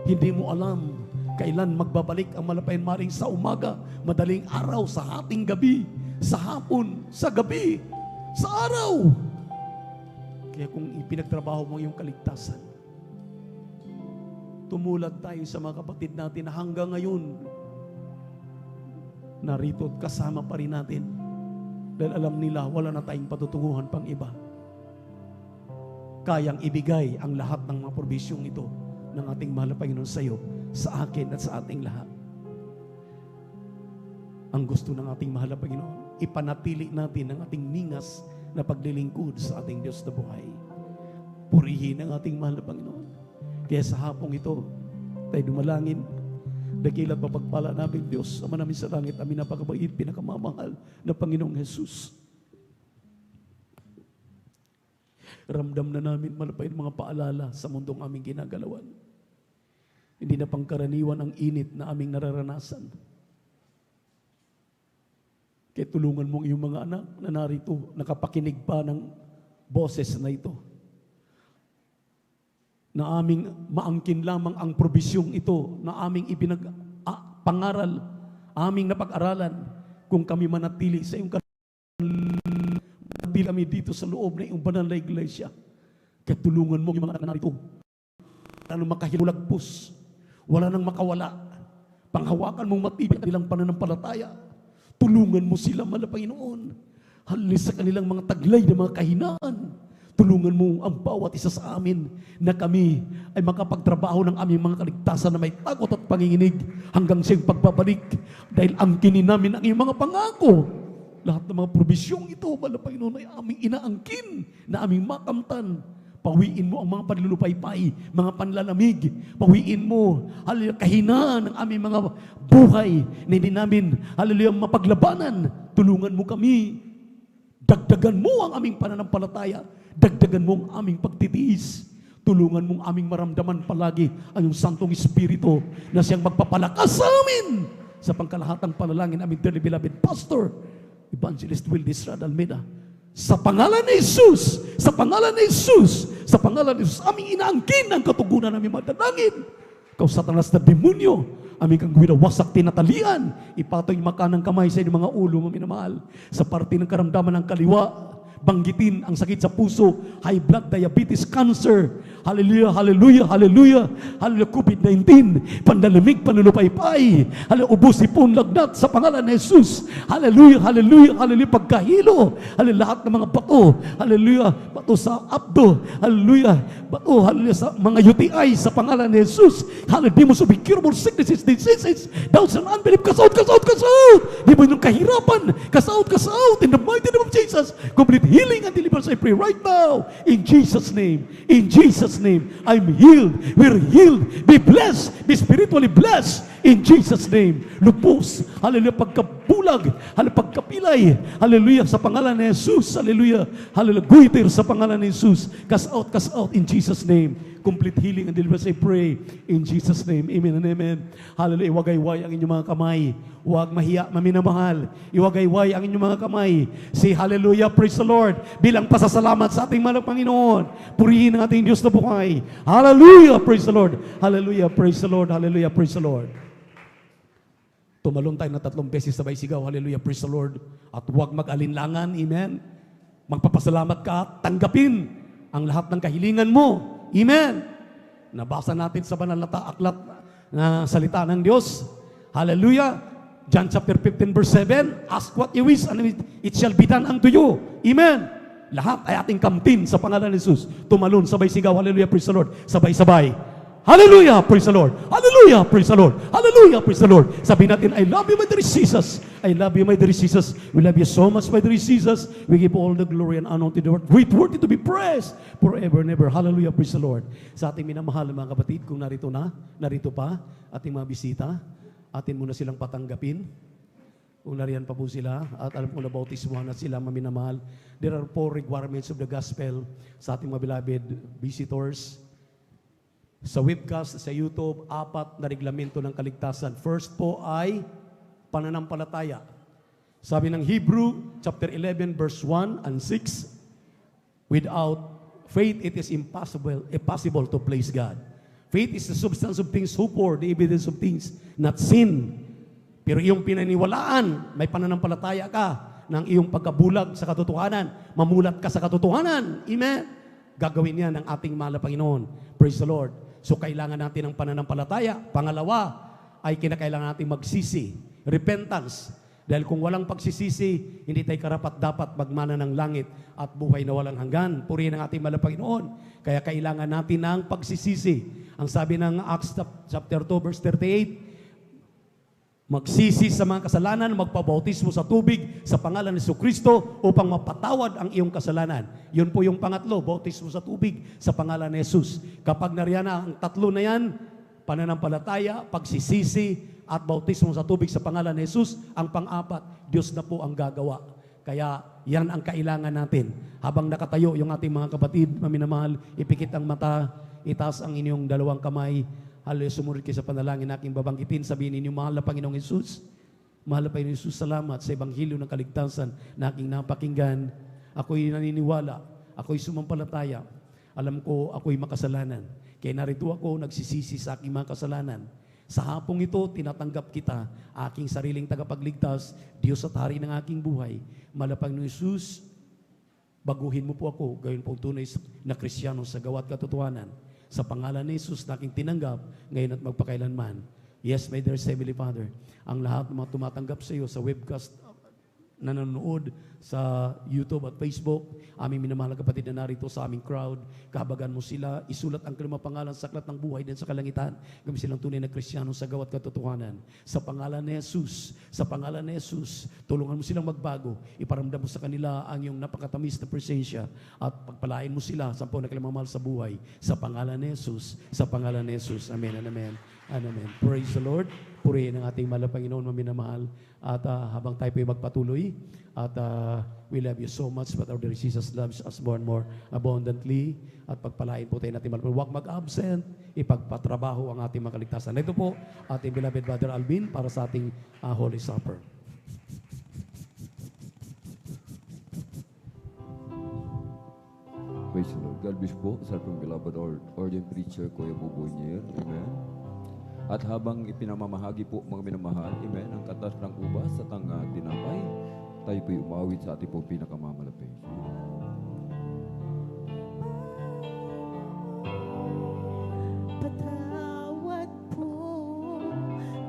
Hindi mo alam kailan magbabalik ang malapayan, maring sa umaga, madaling araw, sa hating gabi, sa hapon, sa gabi, sa araw. Kaya kung ipinagtrabaho mo yung kaligtasan, tumulad tayo sa mga kapatid natin na hanggang ngayon narito at kasama pa rin natin dahil alam nila wala na tayong patutunguhan pang iba. Kayang ibigay ang lahat ng mga probisyong ito ng ating mahal na Panginoon sa iyo, sa akin at sa ating lahat. Ang gusto ng ating mahal na Panginoon, ipanatili natin ang ating ningas na paglilingkod sa ating Diyos na buhay. Purihin ang ating mahal na Panginoon. Kaya sa hapong ito, tayo dumalangin, dakilat mapagpala namin Diyos, Ama namin sa langit, amin napakabait, pinakamamahal na Panginoong Jesus. Ramdam na namin malapain mga paalala sa mundong aming ginagalawan. Hindi na pangkaraniwan ang init na aming nararanasan. Kaya tulungan mong iyong mga anak na narito, nakapakinig pa ng boses na ito, na aming maangkin lamang ang probisyong ito, na aming pangaral, aming napag-aralan, kung kami manatili sa iyong manatili kami dito sa loob ng iyong banal na iglesia. Kaya tulungan mo yung mga anak na narito, ano makahimulagpos, wala nang makawala, panghawakan mong matibay nilang pananampalataya. Tulungan mo sila, mahal na Panginoon, halis sa kanilang mga taglay na mga kahinaan. Tulungan mo ang bawat isa sa amin na kami ay makapagtrabaho ng aming mga kaligtasan na may takot at panginginig hanggang sa iyong pagbabalik. Dahil angkinin namin ang iyong mga pangako. Lahat ng mga probisyong ito, mahal na Panginoon, ay aming inaangkin na aming makamtan. Pawiin mo ang mga panlulupaypay, mga panlalamig. Pawiin mo, hallelujah, kahinaan ng aming mga buhay na hindi namin, hallelujah, mapaglabanan. Tulungan mo kami. Dagdagan mo ang aming pananampalataya. Dagdagan mo ang aming pagtitiis. Tulungan mong aming maramdaman palagi ang iyong Santong Espiritu na siyang magpapalakas sa amin sa pangkalahatang panalangin aming dearly beloved Pastor, Evangelist Wildis Rad Almeida. Sa pangalan ni Jesus, sa pangalan ni Jesus, sa pangalan ni Jesus, aming inaangkin ang katugunan namin madalangin. Kau satanas na demonyo, aming kang winawasak tinatalian, ipatoy makanang kamay sa inyong mga ulo, maminamahal. Sa parte ng karamdaman ng kaliwa, banggitin ang sakit sa puso, high blood, diabetes, cancer, hallelujah, hallelujah, hallelujah, hallelujah, COVID-19, pandalamig, panlulupaypay, hallelujah, ubos, ipon, lagnat, sa pangalan ni Jesus, hallelujah, hallelujah, hallelujah, pagkahilo, hallelujah, lahat ng mga bato, hallelujah, bato sa abdo, hallelujah, bato, hallelujah, sa mga UTI, sa pangalan ni Jesus, hallelujah, demons of incurable sicknesses, diseases, doubts and unbelief, kasaut, kasaut, kasaut, demons ng kahirapan, kasaut, kasaut, in the mighty name of Jesus, complete healing and deliverance, I pray right now, in Jesus' name, in Jesus' name, I'm healed, we're healed, be blessed, be spiritually blessed, in Jesus' name. Lupos, hallelujah, pagkabulag, hallelujah, pagkapilay, hallelujah, sa pangalan ni Jesus, hallelujah, hallelujah, guiter sa pangalan ni Jesus, cast out, in Jesus' name. Complete healing and deliverance, I pray, in Jesus' name, amen and amen. Hallelujah, iwagayway ang inyong mga kamay, huwag mahiya, maminamahal, iwagayway ang inyong mga kamay, say hallelujah, praise the Lord, bilang pasasalamat sa ating mahal na Panginoon, purihin ang ating Diyos na buhay, hallelujah, praise the Lord, hallelujah, praise the Lord, hallelujah, praise the Lord. Tumalon tayo na 3 beses sabay sigaw, hallelujah, praise the Lord. At huwag mag-alinlangan, amen. Magpapasalamat ka, tanggapin ang lahat ng kahilingan mo, amen. Nabasa natin sa banal na aklat na salita ng Diyos, hallelujah. John chapter 15 verse 7, ask what you wish and it shall be done unto you, amen. Lahat ay ating kamtin sa pangalan ni Jesus. Tumalon, sabay sigaw, hallelujah, praise the Lord. Sabay-sabay. Hallelujah, praise the Lord. Hallelujah, praise the Lord. Hallelujah, praise the Lord. Sabi natin, I love you, my dear Jesus. I love you, my dear Jesus. We love you so much, my dear Jesus. We give all the glory and honor to the Lord. Worthy to be praised forever and ever. Hallelujah, praise the Lord. Sa ating minamahal mga kapatid, kung narito pa, ating mga bisita, atin muna silang patanggapin. Kung nariyan pa po sila, at alam ko na bautismuhan na sila, maminamahal. There are 4 requirements of the gospel sa ating mga beloved visitors. Sa webcast, sa YouTube, 4 na reglamento ng kaligtasan. First po ay pananampalataya. Sabi ng Hebrew, chapter 11, verse 1 and 6, without faith, it is impossible to please God. Faith is the substance of things hoped for, the evidence of things not seen. Pero iyong pinaniwalaan, may pananampalataya ka ng iyong pagkabulag sa katotohanan, mamulat ka sa katotohanan. Amen? Gagawin yan ng ating mahal na Panginoon. Praise the Lord. So kailangan natin ng pananampalataya. Pangalawa ay kinakailangan natin magsisi. Repentance. Dahil kung walang pagsisisi, hindi tayo karapat-dapat magmana ng langit at buhay na walang hanggan. Purihin ang ating mahal na Panginoon. Kaya kailangan natin ng pagsisisi. Ang sabi ng Acts chapter 2 verse 38, magsisi sa mga kasalanan, magpabautismo sa tubig sa pangalan ni Jesucristo upang mapatawad ang iyong kasalanan. Yun po yung pangatlo, bautismo sa tubig sa pangalan ni Jesus. Kapag nariyan na ang tatlo na yan, pananampalataya, pagsisisi, at bautismo sa tubig sa pangalan ni Jesus, ang pang-apat, Diyos na po ang gagawa. Kaya yan ang kailangan natin. Habang nakatayo yung ating mga kapatid, maminamahal, ipikit ang mata, itaas ang inyong 2 kamay, haloy, sumunod kayo sa panalangin na aking babanggitin. Sabihin ninyo, mahal na Panginoong Jesus, mahal na Panginoong Jesus, salamat sa Ebanghelyo ng Kaligtasan na aking napakinggan. Ako'y naniniwala, ako'y sumampalataya. Alam ko, ako'y makasalanan. Kaya narito ako, nagsisisi sa aking mga kasalanan. Sa hapong ito, tinatanggap kita, aking sariling tagapagligtas, Diyos at Hari ng aking buhay. Mahal na Panginoong Jesus, baguhin mo po ako, gawin po tunay na Kristiyano sa gawa't katotohanan. Sa pangalan ni Jesus na aking tinanggap, ngayon at magpakailanman. Yes, my dear Heavenly Father, ang lahat ng mga tumatanggap sa iyo sa webcast na nanonood sa YouTube at Facebook, aming minamahal na kapatid na narito sa aming crowd, kahabagan mo sila, isulat ang kanilang pangalan sa aklat ng buhay din sa kalangitan, gawin silang tunay na Kristiyano sa gawa't katotohanan. Sa pangalan ni Jesus, sa pangalan ni Jesus, tulungan mo silang magbago, iparamdam mo sa kanila ang iyong napakatamis na presensya at pagpalain mo sila sa na kanilang mahal sa buhay. Sa pangalan ni Jesus, sa pangalan ni Jesus. Amen and amen. And amen. Praise the Lord. Purihin ang ating mahal na Panginoon, maminamahal. At habang tayo po magpatuloy, at we love you so much, but our dear Jesus loves us more and more abundantly. At pagpalain po tayo natin mahal. Huwag mag-absent, ipagpatrabaho ang ating makaligtasan. Ito po, ating beloved Brother Alvin para sa ating Holy Supper. Praise the Lord. God bless po sa ating beloved ordained preacher, Kuya Bubunyer. Amen. At habang ipinamamahagi po mga minamahal, amen, ang katas ng ubas at ang tinapay, tayo po'y umawit sa ating pong pinakamamalapit. Patawad po,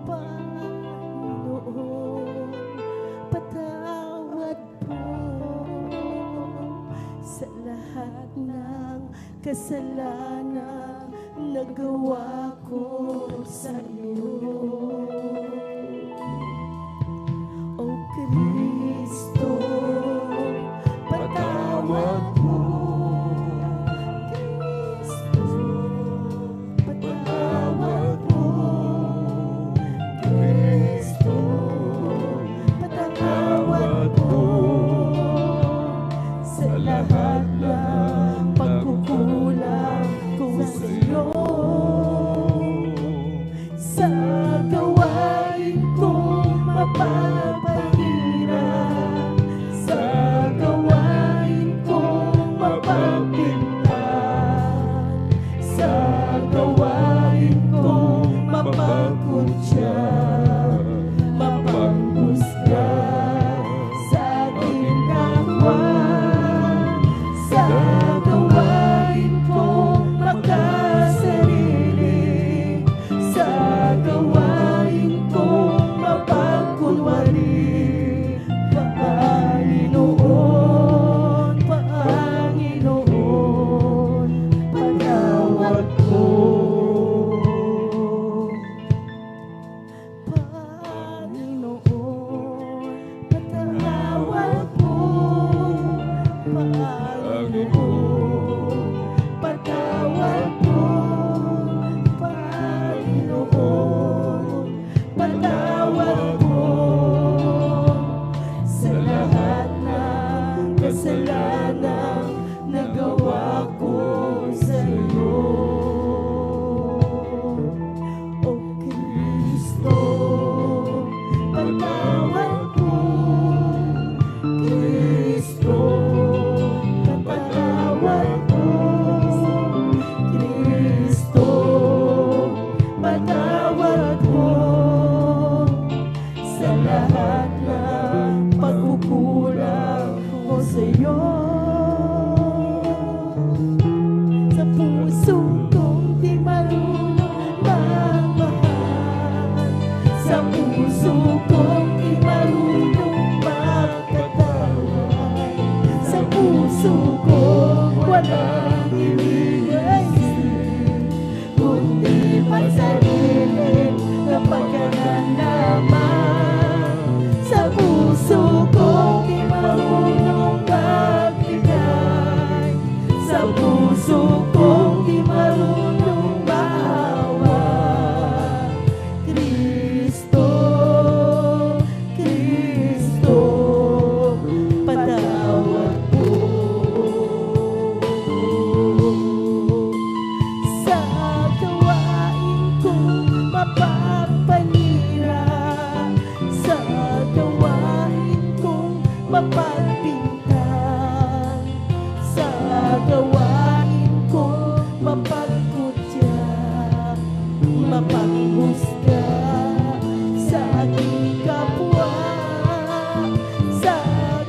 Panginoon, patawad po sa lahat ng kasalanan nagawa ko sa iyo. O Kristo, patawad po. Kristo, patawad po. Kristo, patawad po sa lahat ng pagkukulang ko sa iyo. Sa gawa sa'yo. Sa puso kong di marunong magmahal, sa puso kong di marunong magpatawad, sa puso kong walang iniisip, kundi pagsarili na pagkakalalaman. Sa puso kong di marunong magbigay, sa puso kong di marunong maawa. Kristo, Kristo, patawad po. Sa gawain kong mapagpanira, sa gawain kong mapagpintang, sa gawain kong mapagkutya, mapaghusga sa aking kapwa, sa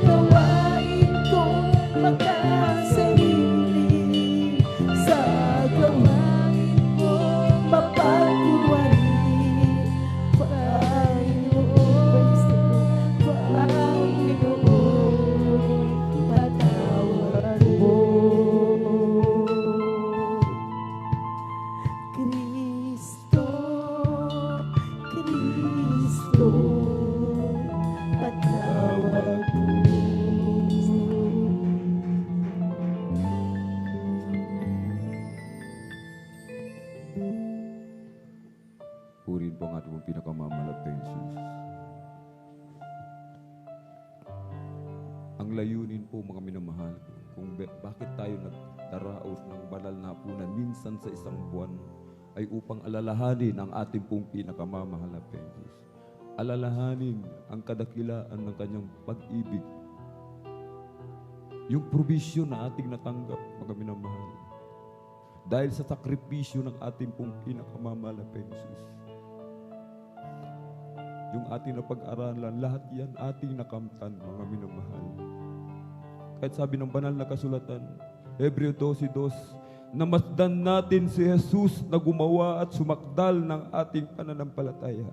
gawain kong magkasarili, sa gawain kong mapagkuwari, Panginoon, patawad mo. Kristo, Kristo, patawad mo. Purihin po ang ating mong pinakamamalag na Jesus. Ang layunin po mga minamahal, kung bakit tayo nagdaraos ng banal na hapunan minsan sa isang buwan, ay upang alalahanin ang ating pong pinakamamahal na Jesus. Alalahanin ang kadakilaan ng kanyang pag-ibig. Yung provision na ating natanggap, mga minamahal. Dahil sa sakripisyo ng ating pong pinakamamahal na Jesus. Yung ating napag-aralan, lahat yan ating nakamtan, mga minamahal. Kahit sabi ng banal na kasulatan, Hebreo 12:2, namasdan natin si Jesus na gumawa at sumakdal ng ating pananampalataya,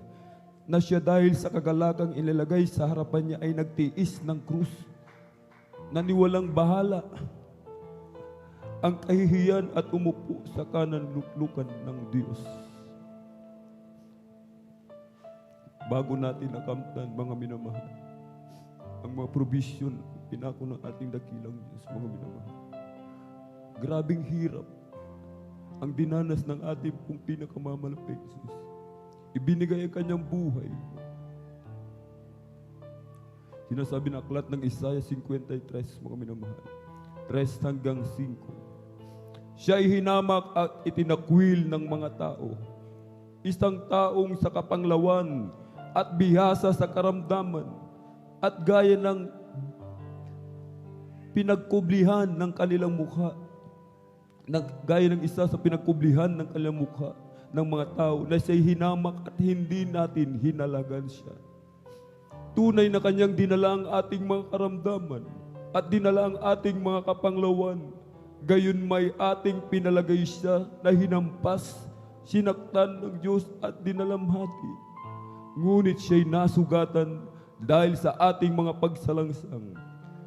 na siya dahil sa kagalagang ilalagay sa harapan niya ay nagtiis ng krus, naniwalang bahala ang kahihiyan at umupo sa kananluklukan ng Diyos. Bago natin nakamtan, mga minamahal, ang mga provision, pinako ng ating dakilang Diyos, mga minamahal. Grabing hirap ang dinanas ng ating pong pinakamamalaking Jesus. Ibinigay ang kanyang buhay. Sinasabi ng aklat ng Isaiah 53, mga minamahal, 3-5. Siya'y hinamak at itinakwil ng mga tao, isang taong sa kapanglawan at bihasa sa karamdaman, at gaya ng pinagkublihan ng kanilang mukha, gaya ng isa sa pinagkublihan ng kanilang mukha ng mga tao, na siya'y hinamak at hindi natin hinalagan siya. Tunay na kanyang dinala ang ating mga karamdaman at dinala ang ating mga kapanglawan, gayon may ating pinalagay siya na hinampas, sinaktan ng Diyos at dinalamhati. Ngunit siya'y nasugatan dahil sa ating mga pagsalangsang.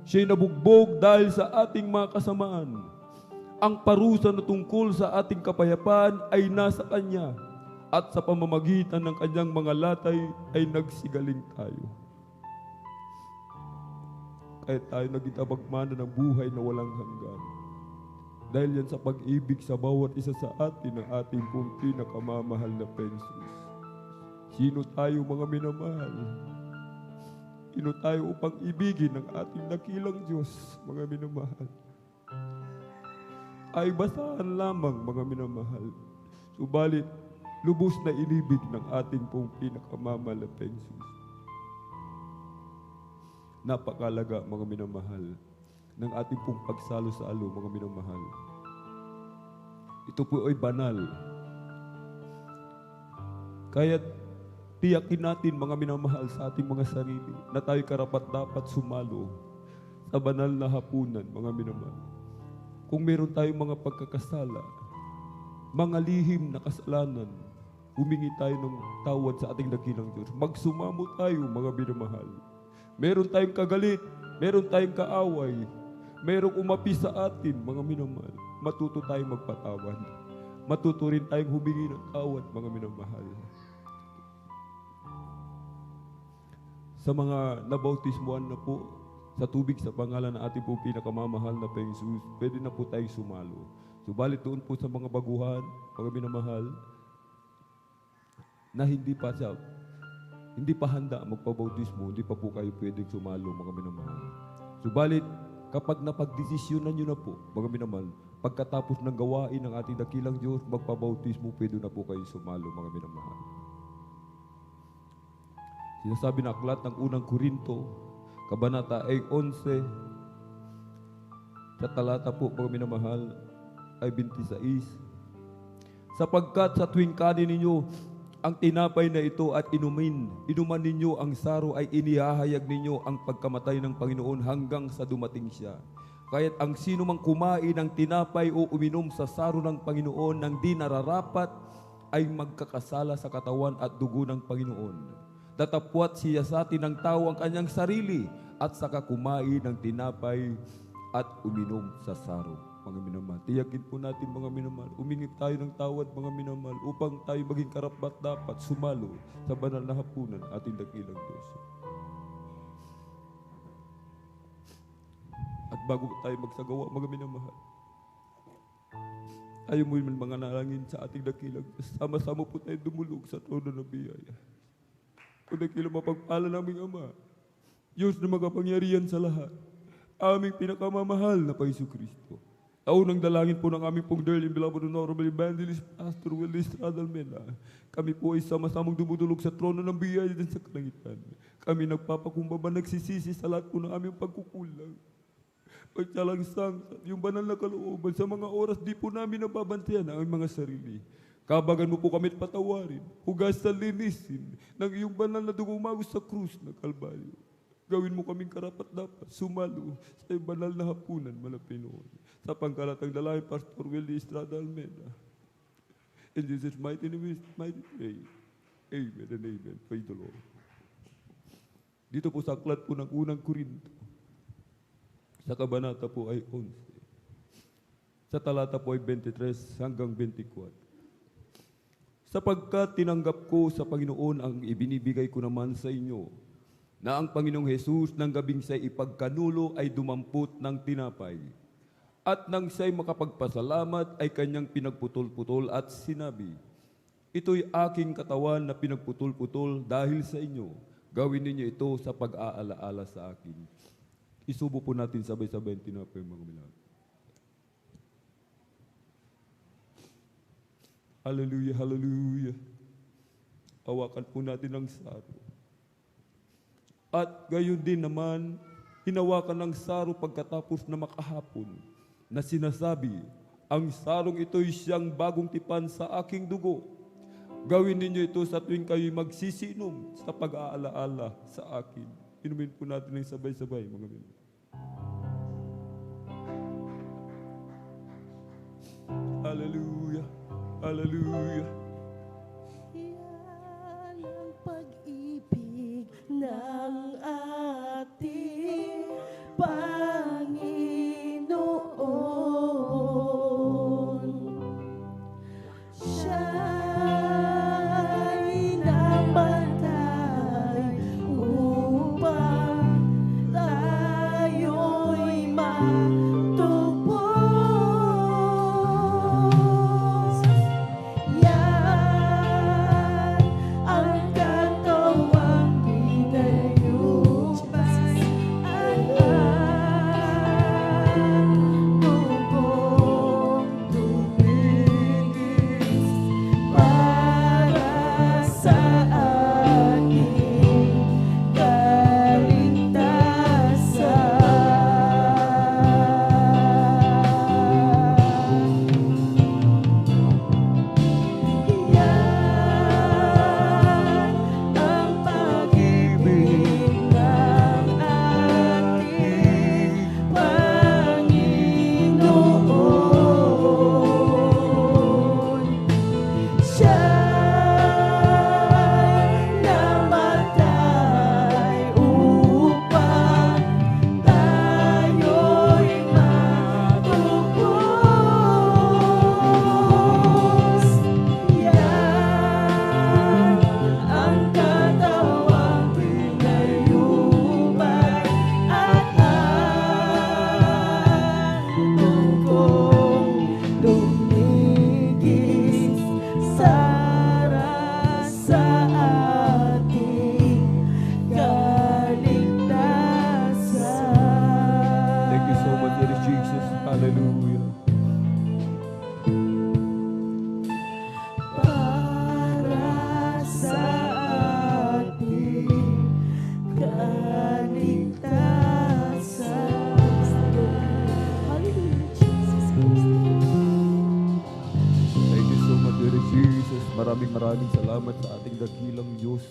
Siya'y nabugbog dahil sa ating mga kasamaan. Ang parusa na tungkol sa ating kapayapaan ay nasa Kanya, at sa pamamagitan ng Kanyang mga latay ay nagsigaling tayo. Kaya tayo nagitabagmana ng buhay na walang hanggan. Dahil yan sa pag-ibig sa bawat isa sa atin ng ating pong pinakamamahal na Jesus. Sino tayo, mga minamahal? Sino tayo upang ibigin ng ating dakilang Diyos, mga minamahal? Ay basahan lamang, mga minamahal. Subalit, lubos na inibig ng ating pong pinakamamahal na Jesus. Napakalaga, mga minamahal, ng ating pong pagsalo-salo, mga minamahal. Ito po ay banal. Kaya tiyakin natin, mga minamahal, sa ating mga sarili na tayo karapat-dapat sumalo sa banal na hapunan, mga minamahal. Kung meron tayong mga pagkakasala, mga lihim na kasalanan, humingi tayo ng tawad sa ating dakilang Diyos. Magsumamo tayo, mga minamahal. Meron tayong kagalit, meron tayong kaaway, merong umapi sa atin, mga minamahal. Matuto tayong magpatawad. Matuto rin tayong humingi ng tawad, mga minamahal. Sa mga nabautismuhan na po, sa tubig sa pangalan ng ating pong pinakamamahal na Panginoon Jesus, pwede na po tayong sumalo. Subalit doon po sa mga baguhan, mga minamahal, na hindi pa handa magpabautismo, hindi pa po kayo pwedeng sumalo, mga minamahal. Subalit, kapag napagdesisyonan nyo na po, mga minamahal, pagkatapos ng gawain ng ating dakilang Diyos, magpabautismo, pwede na po kayo sumalo, mga minamahal. Sinasabi na aklat ng unang Korinto, Kabanata 11, sa talata po, mga minamahal, ay 26. Sapagkat sa tuwing kanin ninyo ang tinapay na ito at inuman ninyo ang saro, ay inihahayag ninyo ang pagkamatay ng Panginoon hanggang sa dumating siya. Kaya't ang sino mang kumain ng tinapay o uminom sa saro ng Panginoon nang di nararapat, ay magkakasala sa katawan at dugo ng Panginoon. Datapwat siya sa atin ng tao ang kanyang sarili at saka kumain ng tinapay at uminom sa saro. Mga minamahal, tiyakin po natin, mga minamahal, umingit tayo ng tawad, mga minamahal, upang tayo maging karapat-dapat sumalo sa banal na hapunan ating dakilang Diyos. At bago tayo magsagawa, mga minamahal, tayo mo yung mga nalangin sa ating dakilang Diyos. Sama-sama po tayo dumulog sa trono ng biyaya. Kung dakilang mapagpala naming Ama, Diyos na magapangyarihan sa lahat, aming pinakamamahal na Panginoon Kristo. Taunang dalangin po ng aming pong dearly beloved honorable evangelist Pastor Willie Estrada Almena. Kami po ay sama-samang dumudulog sa trono ng biyaya din sa kalangitan. Kami nagpapakumbaba, nagsisisi sa lahat po ng aming pagkukulang. Pagtsalangsang yung banal na kalooban sa mga oras di po namin nababantayan ang aming mga sarili. Kabagan mo po kami at patawarin, hugasan, linisin ng iyong banal na dugong umagos sa krus ng Kalbaryo. Gawin mo kaming karapat-dapat, sumalo sa iyong banal na hapunan, Panginoon. Sa pangkalatang dalangin, Pastor Willie Estrada Almena. In Jesus' mighty name, mighty name. Amen and amen. Praise the Lord. Dito po sa aklat po ng unang Korinto, sa kabanata po ay 11. Sa talata po ay 23 hanggang 24. Sapagkat tinanggap ko sa Panginoon ang ibinibigay ko naman sa inyo, na ang Panginoong Jesus ng gabing siya'y ipagkanulo ay dumampot ng tinapay. At nang siya'y makapagpasalamat ay kanyang pinagputol-putol at sinabi, ito'y aking katawan na pinagputol-putol dahil sa inyo. Gawin ninyo ito sa pag-aalaala sa akin. Isubo po natin sabay-sabay ang tinapay, mga minamahal. Hallelujah, hallelujah. Hawakan po natin ang saro. At gayon din naman, hinawakan ng saro pagkatapos na makahapon, na sinasabi, ang sarong ito'y siyang bagong tipan sa aking dugo. Gawin ninyo ito sa tuwing kayo'y magsisinom sa pag-aalaala sa akin. Inumin po natin ng sabay-sabay, mga minamahal. Hallelujah. Hallelujah. Yan ang pag-ibig ng ating Panginoon. Siya'y namatay upang tayo'y matupos. Yan Maraming salamat sa ating dakilang Diyos.